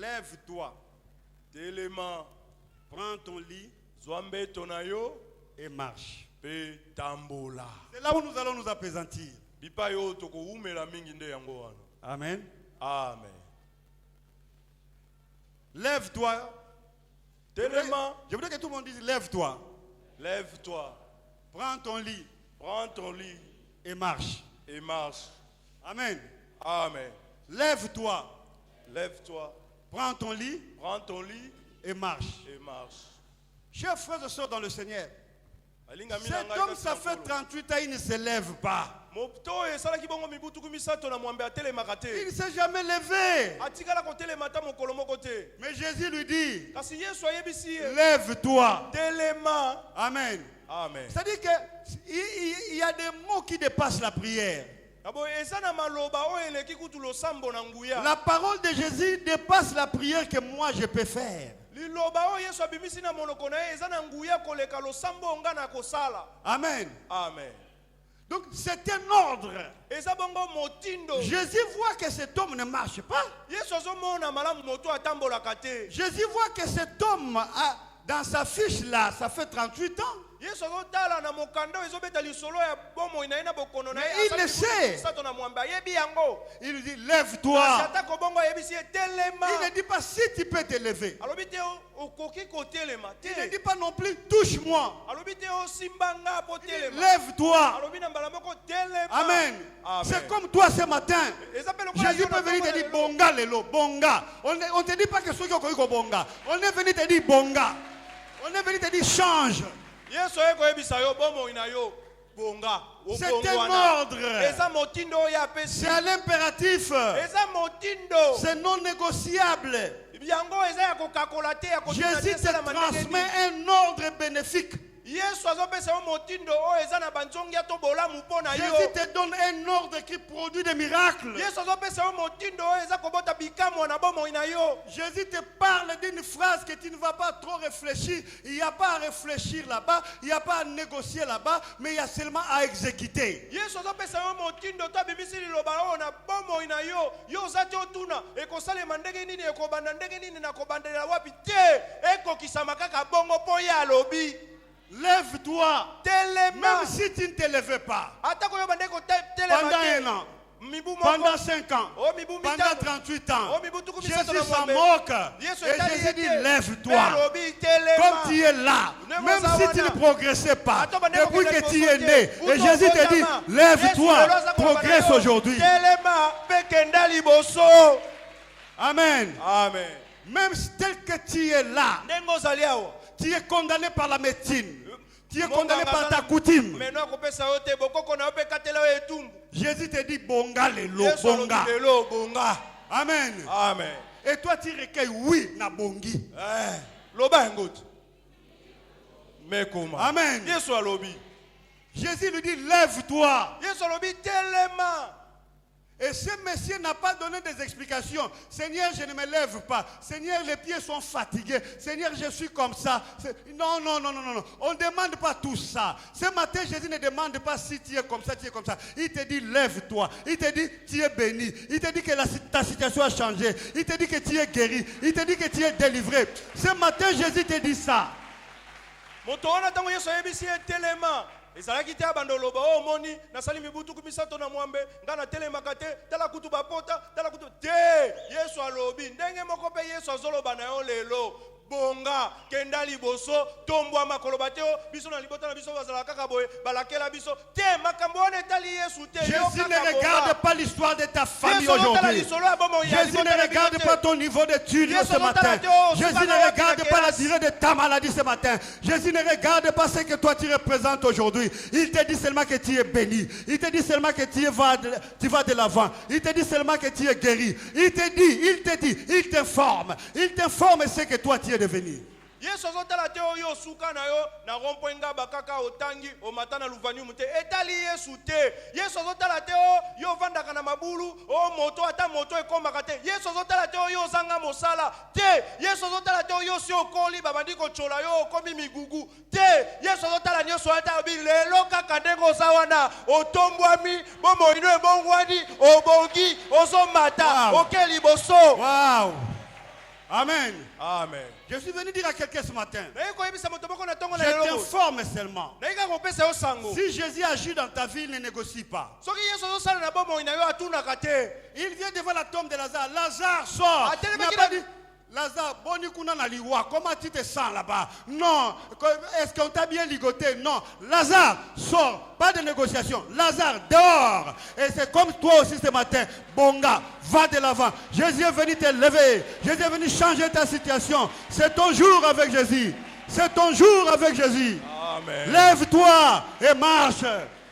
Lève-toi, Téléma, prends ton lit, Zwambe tonayo et marche. Pe tambola. C'est là où nous allons nous apaisantir. Bipa yo toko umela mingi nde yango wana. Amen. Amen. Lève-toi. Téléma. Je voudrais que tout le monde dise lève-toi. Lève-toi. Prends ton lit. Prends ton lit. Et marche. Et marche. Amen. Amen. Lève-toi. Lève-toi. Prends ton lit. Prends ton lit. Et marche. Et marche. Chers frères et sœurs dans le Seigneur, cet homme, ça fait 38 ans, il ne se lève pas. Il ne s'est jamais levé. Mais Jésus lui dit, lève-toi. Amen. Amen. C'est-à-dire qu'il y a des mots qui dépassent la prière. La parole de Jésus dépasse la prière que moi je peux faire. Amen. Amen. Donc c'est un ordre. Jésus voit que cet homme ne marche pas. Jésus voit que cet homme, dans sa fiche là, ça fait 38 ans. Mais il le sait. Il dit lève-toi. Il ne dit pas si tu peux te lever. Il ne dit pas non plus touche-moi. Lève-toi. Amen. C'est comme toi ce matin. Jésus peut venir te dire bonga lelo, bonga. On ne te dit pas que ce qui est bonga. On est venu te dire bonga. On est venu te dire change. C'est un ordre. C'est à l'impératif. C'est non négociable. Jésus te transmet un ordre bénéfique. Jésus te donne un ordre qui produit des miracles. Jésus te parle d'une phrase que tu ne vas pas trop réfléchir. Il n'y a pas à réfléchir là-bas, il n'y a pas à négocier là-bas, mais il y a seulement à exécuter. Lève-toi. Même si tu ne te lèves pas. Pendant un an. Pendant 5 ans. Pendant 38 ans. Jésus s'en moque. Et Jésus dit lève-toi. Comme tu es là. Même si tu ne progressais pas. Depuis que tu es né. Et Jésus te dit lève-toi. Progresse aujourd'hui. Amen. Amen. Même tel que tu es là. Tu es condamné par la médecine. Tu es condamné par ta coutume. Jésus te dit bonga lelo, bonga. Amen. Amen. Et toi tu recueilles oui na bongi. Amen. Jésus lui dit lève-toi. Et ce monsieur n'a pas donné des explications. Seigneur, je ne me lève pas. Seigneur, les pieds sont fatigués. Seigneur, je suis comme ça. Non. On ne demande pas tout ça. Ce matin, Jésus ne demande pas si tu es comme ça, tu es comme ça. Il te dit, lève-toi. Il te dit, tu es béni. Il te dit que ta situation a changé. Il te dit que tu es guéri. Il te dit que tu es délivré. Ce matin, Jésus te dit ça. ezalaki te abandoloba o moni nasali mibutu kumisato na mwambe ngana telemaka te tala kutu bapota tala kutu te Yesu alobi ndenge moko pe Yesu azoloba na yo lelo bonga kenda liboso tombwa makoloba te biso na libota na biso bazala kaka boye balakela biso te makambo wana etali Yesu te. Jésus ne regarde pas l'histoire de ta famille aujourd'hui. Jésus ne regarde pas ton niveau d'études ce matin. Jésus ne regarde pas la durée de ta maladie ce matin. Jésus ne regarde pas ce que toi tu représentes aujourd'hui. Il te dit seulement que tu es béni. Il te dit seulement que tu vas de l'avant. Il te dit seulement que tu es guéri. Il t'informe. Il t'informe ce que toi tu es devenu. Yesu azotala te oyo suka na yo na rompoenga bakaka otangi o matana luvani mute etali Yesu te. Yesu azotala te yo vandaka na mabulu o moto ata moto ekomaka te. Yesu azotala te yo zanga mosala te. Yesu azotala te yo si okoli babandi ko chola yo okomi migugu te. Yesu azotala nyoso ata bi lelo kaka ndengo sawana otombwami bomo ino ebongwani obongi ozomata okeli boso. Wow. Amen. Amen. Je suis venu dire à quelqu'un ce matin. Je t'informe seulement. Si Jésus agit dans ta vie, il ne négocie pas. Il vient devant la tombe de Lazare. Lazare sort. Il n'a pas dit Lazare, comment tu te sens là-bas? Non. Est-ce qu'on t'a bien ligoté? Non. Lazare sort. Pas de négociation. Lazare dehors. Et c'est comme toi aussi ce matin. Bonga, va de l'avant. Jésus est venu te lever. Jésus est venu changer ta situation. C'est ton jour avec Jésus. C'est ton jour avec Jésus. Amen. Lève-toi et marche.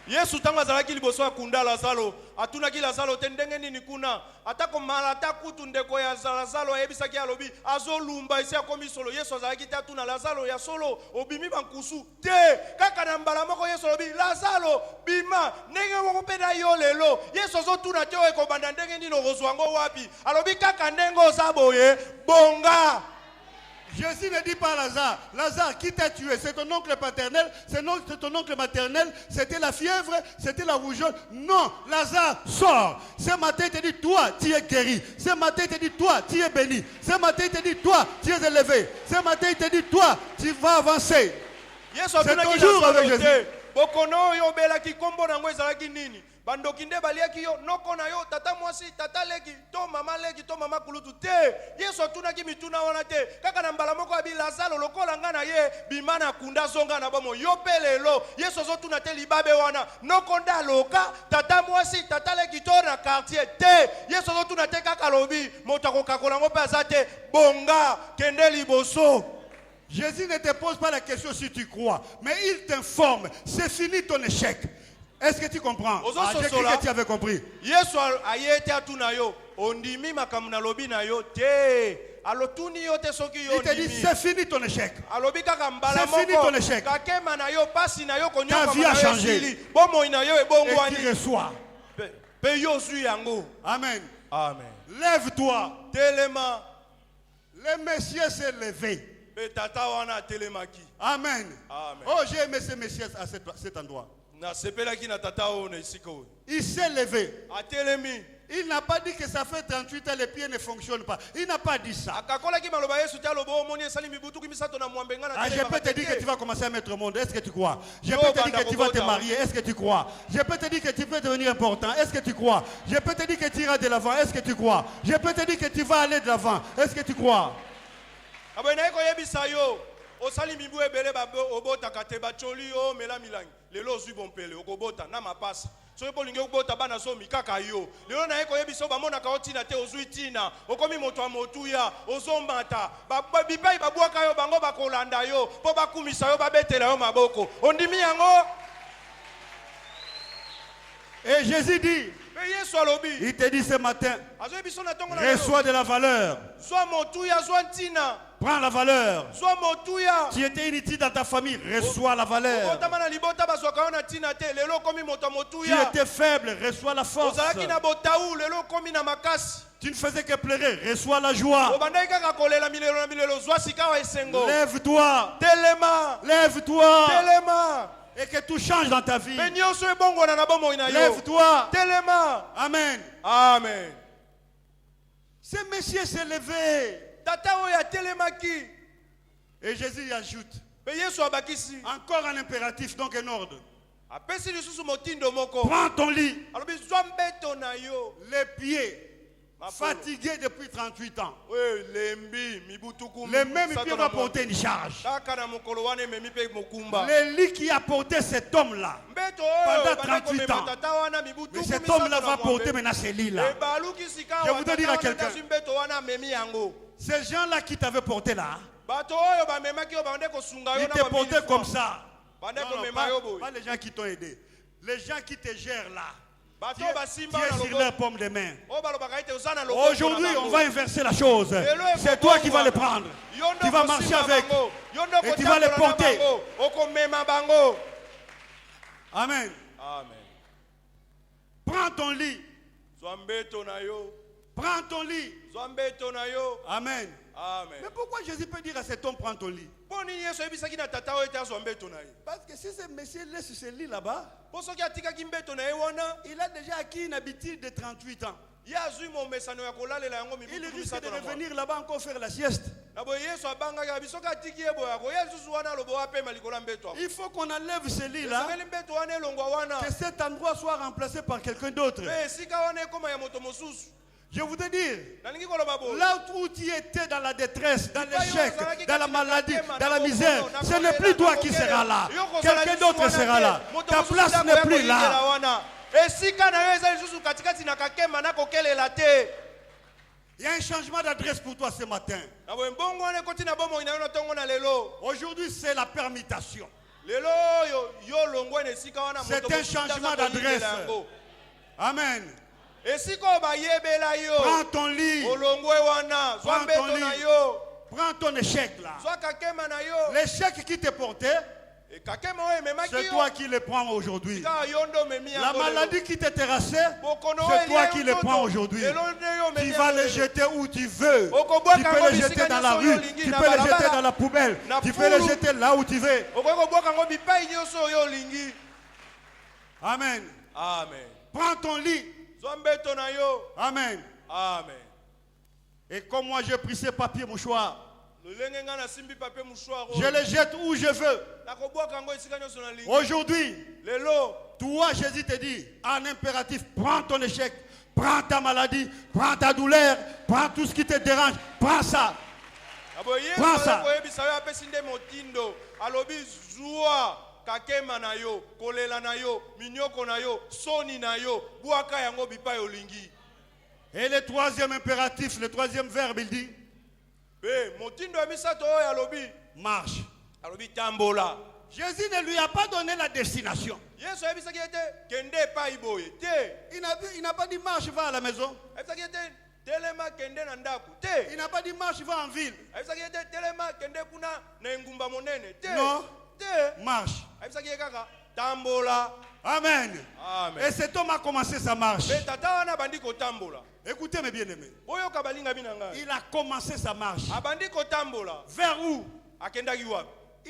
Yesu tangu azalaki liboso akunda Lazaro atunaki Lazaro te ndenge nini kuna atako malata kutu ndeko ya Lazaro ayebisaki alobi azolumba esi akomi solo. Yesu azalaki te atuna Lazaro ya solo obimi bankusu te kaka na mbala moko. Yesu alobi Lazaro bima ndenge moko pe na yo lelo. Yesu azotuna te ekobanda ndenge nini okozwango wapi alobi kaka ndenge ozaboye bonga. Jésus ne dit pas à Lazare, Lazare, qui t'a tué? C'est ton oncle paternel, c'est ton oncle maternel, c'était la fièvre, c'était la rougeole. Non, Lazare, sors. Ce matin, il te dit, toi, tu es guéri. Ce matin, il te dit, toi, tu es béni. Ce matin, il te dit, toi, tu es élevé. Ce matin, il te dit, toi, tu vas avancer. C'est toujours avec Jésus. Bokono yo bela ki kombo na ngwe ezalaki nini? Bandoki nde baliaki yo noko na yo tata mwasi tata leki to mama kulutu te. Yesu atunaki mituna wana te. Kaka na mbala moko abi Lazaro lokola nga na ye bimana kunda zonga na bomo yo pelelo. Yesu azotuna te libabe wana noko nda loka tata mwasi tata leki to na quartier te. Yesu azotuna te kaka lobi moto akokakola ngo pe azate bonga kende liboso. Jésus ne te pose pas la question si tu crois, mais il t'informe. C'est fini ton échec. Est-ce que tu comprends? J'ai cru que tu avais compris. Il te dit c'est fini ton échec. C'est fini ton échec. Ta vie a changé. Et tu reçois. Amen. Amen. Lève-toi. Le Messie s'est levé. Amen. Amen. Oh, j'ai aimé ce Messie à cet endroit. Il s'est levé. Il n'a pas dit que ça fait 38 ans, les pieds ne fonctionnent pas. Il n'a pas dit ça. Je peux te dire que tu vas commencer à mettre au monde. Est-ce que tu crois? Je peux te dire que tu vas te marier. Est-ce que tu crois? Je peux te dire que tu peux devenir important. Est-ce que tu crois? Je peux te dire que tu iras de l'avant. Est-ce que tu crois? Je peux te dire que tu vas aller de l'avant. Est-ce que tu crois? Osali mibu ebele obota kateba choli o mela milangi lelo zui bompele okobota na mapasa so bolinge okobota bana so mikaka yo lelo na eko yebiso bamona ka otina te ozui tina okomi moto wa motuya ozombata bipai babwaka yo bango bakolanda yo po bakumisa yo babetela yo maboko ondimi yango. Et Jésus dit, il te dit ce matin, reçois de la valeur. Prends la valeur. Tu étais inutile dans ta famille, reçois la valeur. Tu étais faible, reçois la force. Tu ne faisais que pleurer, reçois la joie. Lève-toi. Lève-toi. Et que tout change dans ta vie. Lève-toi. Amen. Amen. Ce monsieur s'est levé. Et Jésus ajoute. Encore un impératif, donc un ordre. Prends ton lit. Les pieds. Fatigué depuis 38 ans. Les mêmes pieds vont porter une charge. Le lit qui a porté cet homme-là pendant 38 ans. Mais cet homme-là va porter maintenant ce lit-là. Je voudrais dire à quelqu'un, ces gens-là qui t'avaient porté là, ils te portaient comme ça. Non, pas les gens qui t'ont aidé. Les gens qui te gèrent là. Tu es sur leurs paumes de main. Aujourd'hui, on va inverser la chose. C'est toi qui vas les prendre. Tu vas marcher avec. Et tu vas les porter. Amen. Prends ton lit. Prends ton lit. Amen. Mais pourquoi Jésus peut dire à cet homme, prends ton lit? Parce que si ce monsieur laisse ce lit là-bas, il a déjà acquis une habitude de 38 ans. Il risque de revenir là-bas encore faire la sieste. Il faut qu'on enlève ce lit-là, que cet endroit soit remplacé par quelqu'un d'autre. Je voudrais dire, là où tu étais dans la détresse, dans l'échec, dans la maladie, dans la misère, ce n'est plus toi qui seras là. Quelqu'un d'autre sera là. Ta place n'est plus là. Il y a un changement d'adresse pour toi ce matin. Aujourd'hui, c'est la permutation. C'est un changement d'adresse. Amen. Prends ton lit. Prends ton lit. Prends ton échec là. L'échec qui te portait, c'est toi qui le prends aujourd'hui. La maladie qui te terrassait, c'est toi qui le prends aujourd'hui. Tu vas le jeter où tu veux. Tu peux le jeter dans la rue. Tu peux le jeter dans la poubelle. Tu peux le jeter là où tu veux. Amen. Amen. Prends ton lit. Amen. Amen. Et comme moi j'ai pris ces papiers mouchoirs, Je les jette où je veux. Aujourd'hui, toi, Jésus te dit, en impératif, prends ton échec, prends ta maladie, prends ta douleur, prends tout ce qui te dérange, prends ça. Prends ça. Et le troisième impératif, le troisième verbe, il dit marche. Jésus ne lui a pas donné la destination. Il n'a pas dit marche, va à la maison. Il n'a pas dit marche, va en ville. Non, marche. Amen. Amen. Et cet homme a commencé sa marche. Écoutez mes bien-aimés. Il a commencé sa marche. Vers où?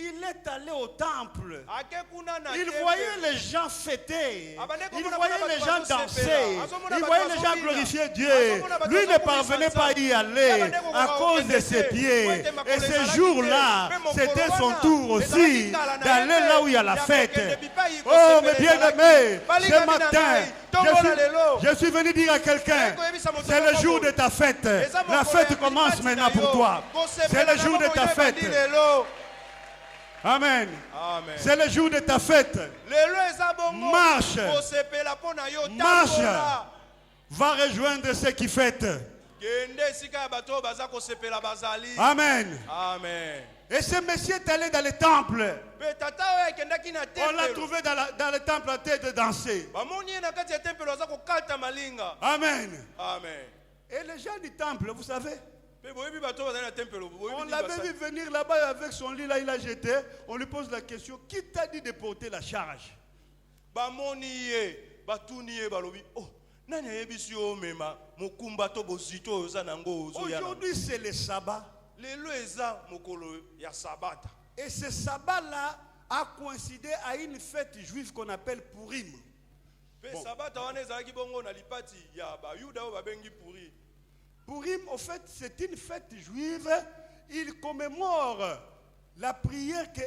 Il est allé au temple. Il voyait les gens fêter. Il voyait les gens danser. Il voyait les gens glorifier Dieu. Lui ne parvenait pas à y aller à cause de ses pieds. Et ce jour-là, c'était son tour aussi d'aller là où il y a la fête. Oh, mes bien-aimés, ce matin, je suis venu dire à quelqu'un, c'est le jour de ta fête. La fête commence maintenant pour toi. C'est le jour de ta fête. Amen. Amen. C'est le jour de ta fête. Marche. Marche. Va rejoindre ceux qui fêtent. Amen. Amen. Et ce monsieur est allé dans le temple. On l'a trouvé dans le temple en train de danser. Amen. Amen. Et les gens du temple, vous savez, on l'avait vu venir là-bas avec son lit, là il a jeté. On lui pose la question, qui t'a dit de porter la charge? Aujourd'hui c'est le sabbat. Et ce sabbat-là a coïncidé à une fête juive qu'on appelle Purim. Bon. Purim, en fait, c'est une fête juive. Il commémore la prière que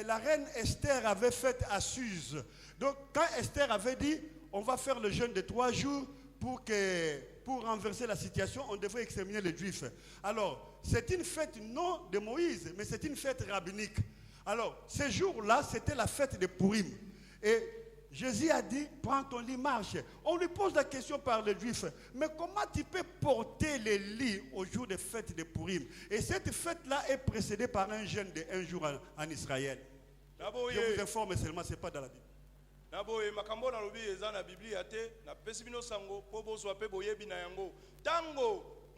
la reine Esther avait faite à Suse. Donc, quand Esther avait dit, on va faire le jeûne de 3 jours pour renverser la situation, on devrait exterminer les Juifs. Alors, c'est une fête non de Moïse, mais c'est une fête rabbinique. Alors, ce jour-là, c'était la fête de Purim. Et Jésus a dit, prends ton lit, marche. On lui pose la question par les Juifs, mais comment tu peux porter les lits au jour de fête de Purim? Et cette fête-là est précédée par un jeûne de 1 jour en Israël. Je vous informe seulement, ce n'est pas dans la Bible.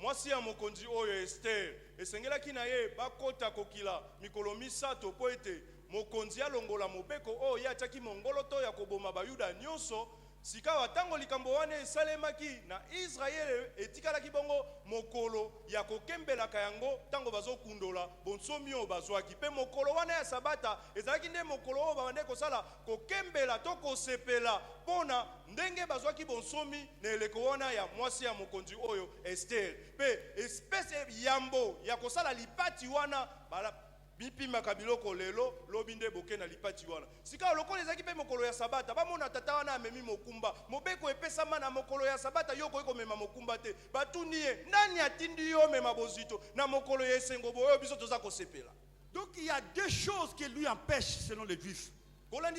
Mwasi ya mokonzi oyo Esther esengelaki na ye bakota kokila mikolo misato po ete mokonzi alongola mobeko oyo ye ataki mongolo to ya koboma bayuda nyonso sika watango likambo wana esalemaki na Israel etikalaki bongo mokolo ya kokembelaka yango tango bazokundola bonsomi oyo bazwaki pe mokolo wana ya sabata ezalaki nde mokolo oyo babande kosala kokembela to kosepela pona ndenge bazwaki bonsomi na eleko wana ya mwasi ya mokonzi oyo Esther pe espèce yambo ya kosala lipati wana bala bipima kabiloko lelo lobinde boke na lipati wana sika lokola ezaki pe mokolo ya sabata bamona tata wana amemi mokumba mobeko epesama na mokolo ya sabata yoko eko mema mokumba te batuniye nani atindi yo mema bozito na mokolo ya esengo boyo biso toza kosepela. Donc il y a deux choses qui lui empêchent selon les Juifs. Le même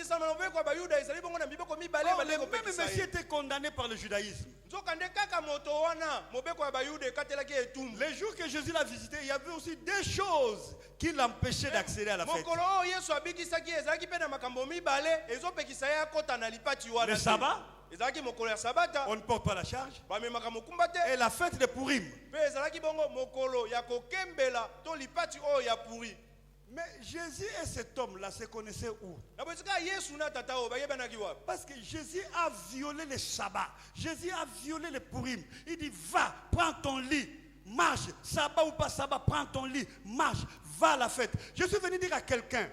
monsieur était condamné par le judaïsme. Les jours que Jésus l'a visité, il y avait aussi des choses qui l'empêchaient d'accéder à la fête. Le sabbat, on ne porte pas la charge. Et la fête de Purim. Mais Jésus et cet homme-là se connaissaient où? Parce que Jésus a violé le sabbat. Jésus a violé le Purim. Il dit, va, prends ton lit, marche. Sabbat ou pas sabbat, prends ton lit, marche, va à la fête. Je suis venu dire à quelqu'un,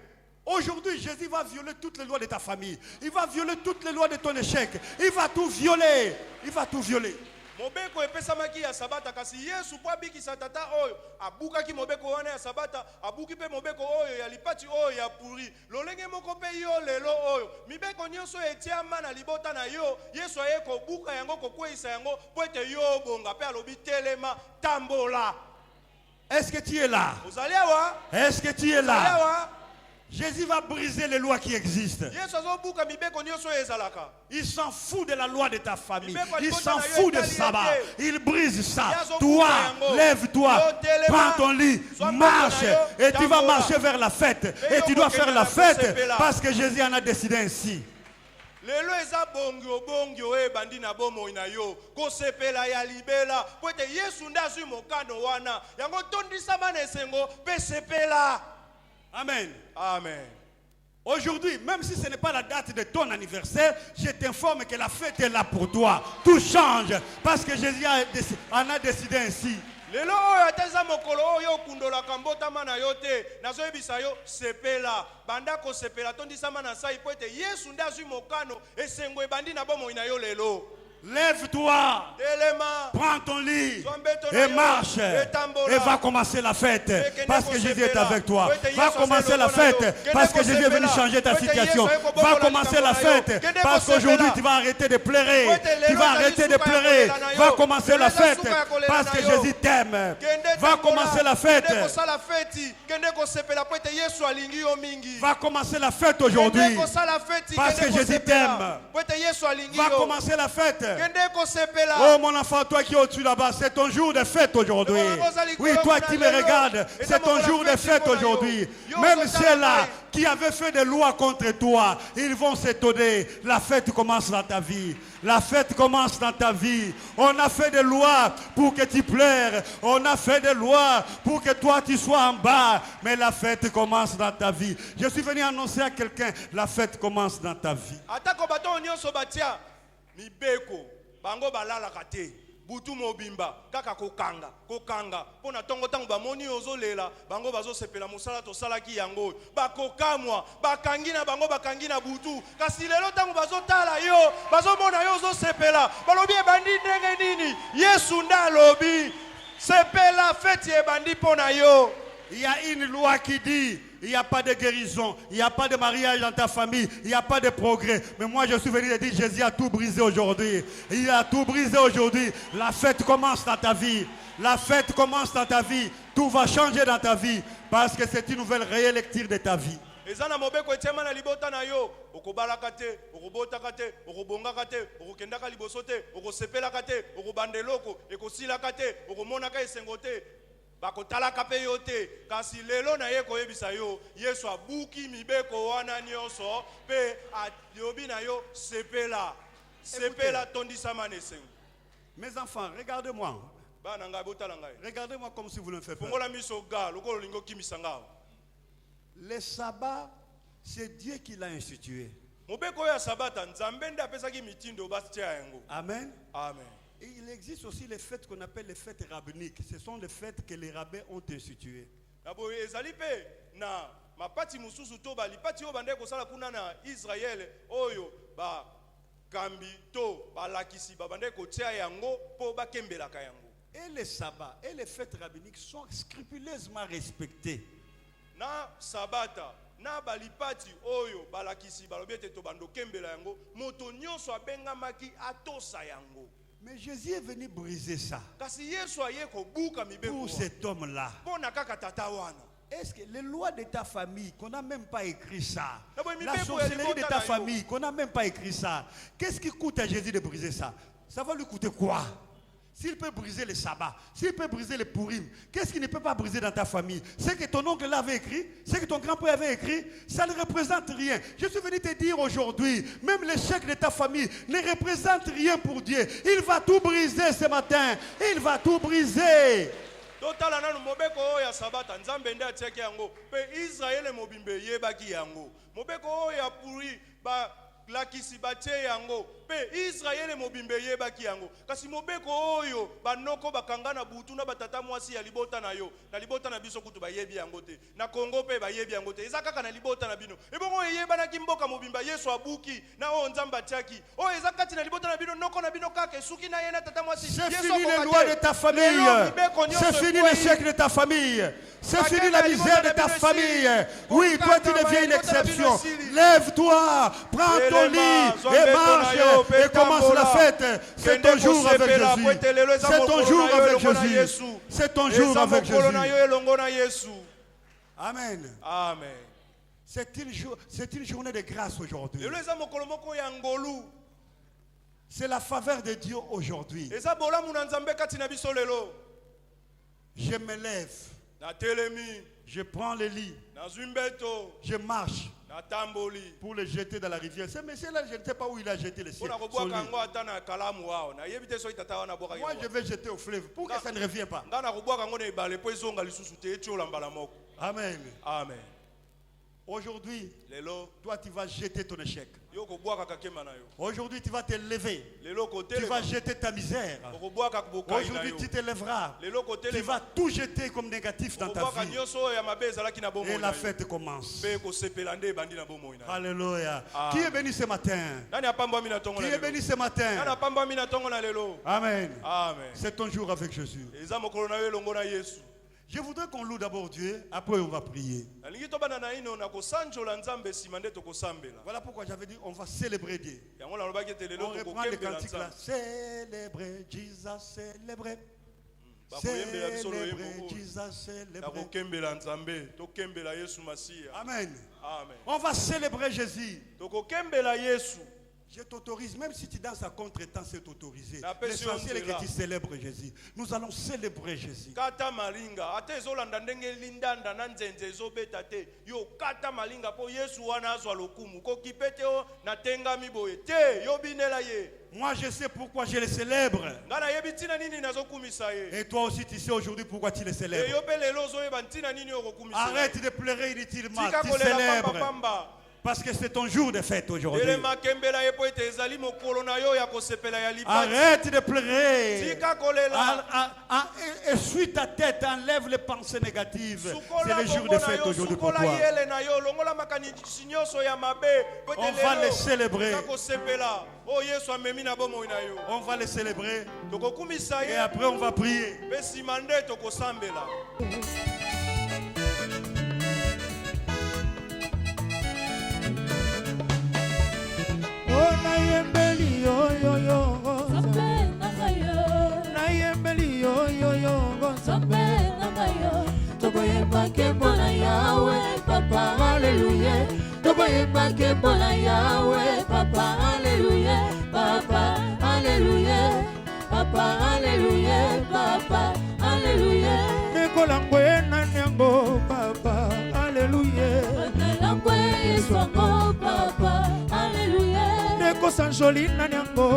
aujourd'hui, Jésus va violer toutes les lois de ta famille. Il va violer toutes les lois de ton échec. Il va tout violer. Il va tout violer. Mobeko epesamaki ya sabata kasi Yesu po abikisa tata oyo abukaki mobeko wana ya sabata abuki pe mobeko oyo ya lipati oyo ya puri lolenge moko pe yo lelo oyo mibeko nyonso etiama na libota na yo Yesu aye kobuka yango kokweisa yango po ete yo bonga pe alobi telema tambola. Est-ce que tu es là? Ozali awa? Est-ce que tu es là? Jésus va briser les lois qui existent. Il s'en fout de la loi de ta famille. Il s'en fout de sabbat. Il brise ça. Toi, lève-toi, prends ton lit, marche. Et tu vas marcher vers la fête. Et tu dois faire la fête parce que Jésus en a décidé ainsi. Lelo eza bongyo bongyo e bandi na bomo ina yo ko sepela ya libela po ete Yesu ndazu mokano wana yango tondisa mana esengo pe sepela. Amen. Amen. Aujourd'hui, même si ce n'est pas la date de ton anniversaire, je t'informe que la fête est là pour toi. Tout change parce que Jésus en a décidé ainsi. Lelo oyo ateza mokolo oyo kundola kambota mana yote nazo ebisa yo sepela banda ko sepela tondisa mana sai po ete Yesu ndazu mokano esengo ebandi na bomo ina yo lelo. Lève-toi, prends ton lit et marche et va commencer la fête parce que Jésus est avec toi. Va commencer la fête parce que Jésus est venu changer ta situation. Va commencer la fête parce qu'aujourd'hui tu vas arrêter de pleurer. Tu vas arrêter de pleurer. Va commencer la fête parce que Jésus t'aime. Va commencer la fête. Va commencer la fête aujourd'hui parce que Jésus t'aime. Va commencer la fête. Oh mon enfant, toi qui es au-dessus là-bas, c'est ton jour de fête aujourd'hui. Oui, toi qui me regardes, c'est ton jour de fête aujourd'hui. Même ceux-là qui avaient fait des lois contre toi, ils vont s'étonner. La fête commence dans ta vie. La fête commence dans ta vie. On a fait des lois pour que tu pleures. On a fait des lois pour que toi tu sois en bas. Mais la fête commence dans ta vie. Je suis venu annoncer à quelqu'un, la fête commence dans ta vie. Bango balala kate butu mobimba kaka kokanga pona tongo tango bamoni ozolela bango bazo sepela musala to salaki yango bakokamwa bakangi na bango bakangi na butu kasi lelo tango bazo tala yo bazo mona yo ozo sepela balobi ebandi ndenge nini Yesu ndalobi sepela feti ebandi pona yo. Il y a une loi qui dit il n'y a pas de guérison, il n'y a pas de mariage dans ta famille, il n'y a pas de progrès. Mais moi je suis venu te dire Jésus a tout brisé aujourd'hui. Il a tout brisé aujourd'hui. La fête commence dans ta vie. La fête commence dans ta vie. Tout va changer dans ta vie parce que c'est une nouvelle réélecture de ta vie. Ezana mobeko etiama na libota na yo okobalaka te okobotaka te okobongaka te okokendaka liboso te okosepelaka te okobandeloko ekosilaka te okomonaka esengo te bakotalaka pe yo te kasi lelo na ye koyebisa yo Yesu abuki mibeko wana nyonso pe ayobi na yo sepela tondisa mana esengo. Mes enfants, regardez-moi. Regardez-moi comme si vous le faites. Le sabbat, c'est Dieu qui l'a institué. Amen. Amen. Et il existe aussi les fêtes qu'on appelle les fêtes rabbiniques. Ce sont les fêtes que les rabbins ont instituées. Et les sabbats et les fêtes rabbiniques sont scrupuleusement respectés. Na sabata na balipati oyo balakisi balobete to bando kembela yango moto nyonso abengamaki atosa yango. Mais Jésus est venu briser ça. Kasi Yesu aye ko buka mibeko pour cet homme-là. Pona kaka tata wana. Est-ce que les lois de ta famille, qu'on n'a même pas écrit ça, la sorcellerie de ta famille, qu'on n'a même pas écrit ça, qu'est-ce qui coûte à Jésus de briser ça? Ça va lui coûter quoi? S'il peut briser le sabbat, s'il peut briser le pourim, qu'est-ce qu'il ne peut pas briser dans ta famille? Ce que ton oncle avait écrit, ce que ton grand-père avait écrit, ça ne représente rien. Je suis venu te dire aujourd'hui, même l'échec de ta famille ne représente rien pour Dieu. Il va tout briser ce matin. Il va tout briser. Totala nanu mobeko ya sabata nzambe nde atiaki yango pe Israël mobimbe yebaki yango mobeko ya puri ba lakisi batie yango pe Israele mobimbe yebaki yango kasi mobeko oyo banoko bakanga na butu na batata mwasi ya libota na yo na libota na biso kutu bayebi yango te na Kongo pe bayebi yango te eza kaka na libota na bino ebongo yebana ki mboka mobimba Yesu abuki na o nzamba tiaki o eza kati na libota na bino noko na bino kaka suki na ye na tata mwasi c'est fini les lois de ta famille, c'est fini les siècles de ta famille, c'est fini la misère de ta famille. Oui, toi tu deviens une exception. Lève-toi, prends ton lit et marche et commence la fête. C'est ton jour avec Jésus. C'est ton jour avec Jésus. C'est ton jour avec Jésus. Amen. Amen. C'est une journée de grâce aujourd'hui. C'est la faveur de Dieu aujourd'hui. Je me lève. Je prends le lit. Je marche pour le jeter dans la rivière. Ce monsieur-là, je ne sais pas où il a jeté le ciel. Moi, je vais jeter au fleuve. Pourquoi ça ne revient pas? Amen. Amen. Aujourd'hui, toi tu vas jeter ton échec. Aujourd'hui tu vas te lever. Tu vas jeter ta misère. Aujourd'hui tu te lèveras. Tu vas tout jeter comme négatif dans ta vie. Et la fête commence. Alléluia. Qui est béni ce matin? Qui est béni ce matin? Amen. C'est ton jour avec Jésus. Je voudrais qu'on loue d'abord Dieu, après on va prier. Voilà pourquoi j'avais dit on va célébrer Dieu. On reprend les cantiques là. Célébrer Jesus, célébrer. Célébrer Jesus, célébrer. Amen. On va célébrer Jésus. Je t'autorise, même si tu danses à contre-temps, c'est autorisé. L'essentiel est que tu célèbres Jésus. Nous allons célébrer Jésus. Moi je sais pourquoi je le célèbre. Et toi aussi tu sais aujourd'hui pourquoi tu le célèbres. Arrête de pleurer inutilement, tu célèbres. Parce que c'est ton jour de fête aujourd'hui. Arrête de pleurer. Essuie ta tête, enlève les pensées négatives. C'est le jour de fête aujourd'hui pour toi. On va les célébrer. On va les célébrer. Et après on va prier. Papa, Alléluia. Papa, Alléluia. Papa, Alléluia. Papa, Alléluia. Papa, Alléluia. Nekolangwe nanyango, Papa, Alléluia. Nekolangwe swango, Papa, Alléluia. Nekosanjoli nanyango,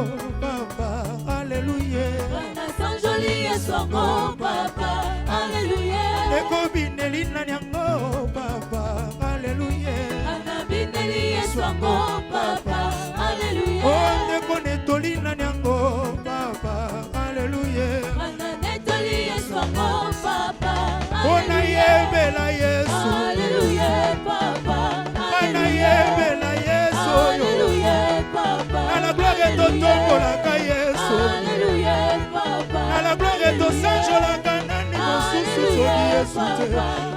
Papa, Alléluia. Nekosanjoli swango, Papa, Alléluia. Nekobineli nanyango, Papa, Alléluia. Anabineli swango, Papa, Alléluia. Oh, nekonetoli nanyango, Papa, Alléluia. Ananetoli swango, Papa, Alléluia. Oh, nayebela Yesu. Alléluia, Papa, Alléluia. Nayebela Yesu. Alléluia, Papa. À la gloire et au tombeau la Yesu. Alléluia, Papa. À la gloire et au sanjo la kanani mosusu soki Yesu te.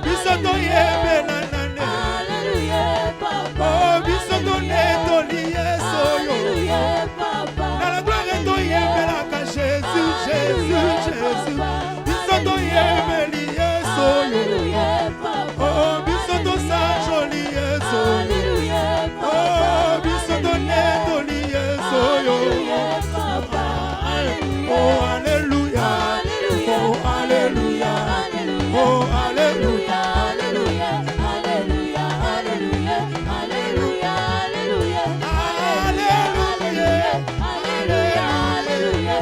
Biso toyebela nane. Alléluia, Papa. Oh, biso tonetoli Yesu. Alléluia, Papa. À la gloire et toyebela ka Jésus, Jésus, Jésus. Biso toyebeli Yesu. Alléluia, Papa. Oh, biso tosanjoli Yesu. Alléluia, Papa. Oh, biso tonetoli Yesu. Alléluia, Papa. Oh, Alléluia. Oh, Alléluia. Oh, Alléluia. Alléluia, Alléluia, Alléluia, Alléluia, Alléluia, Alléluia, Alléluia, Alléluia,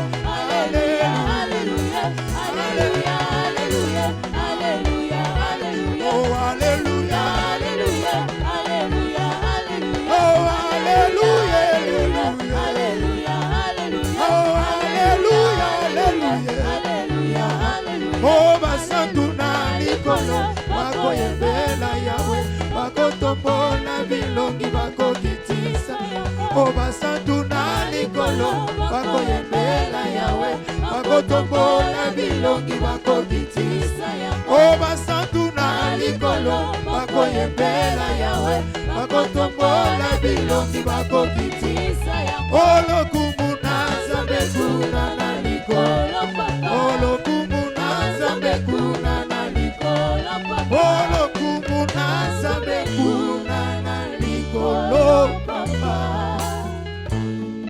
Alléluia, Alléluia, Alléluia, Alléluia, Oh, Alléluia. Alléluia, Alléluia, Alléluia, Oh, Alléluia. bilongi bakokitisa o basantu na likolo bakoyembela yawe bakotombola bilongi bakokitisa o basantu na likolo bakoyembela yawe bakotombola bilongi bakokitisa o lokumu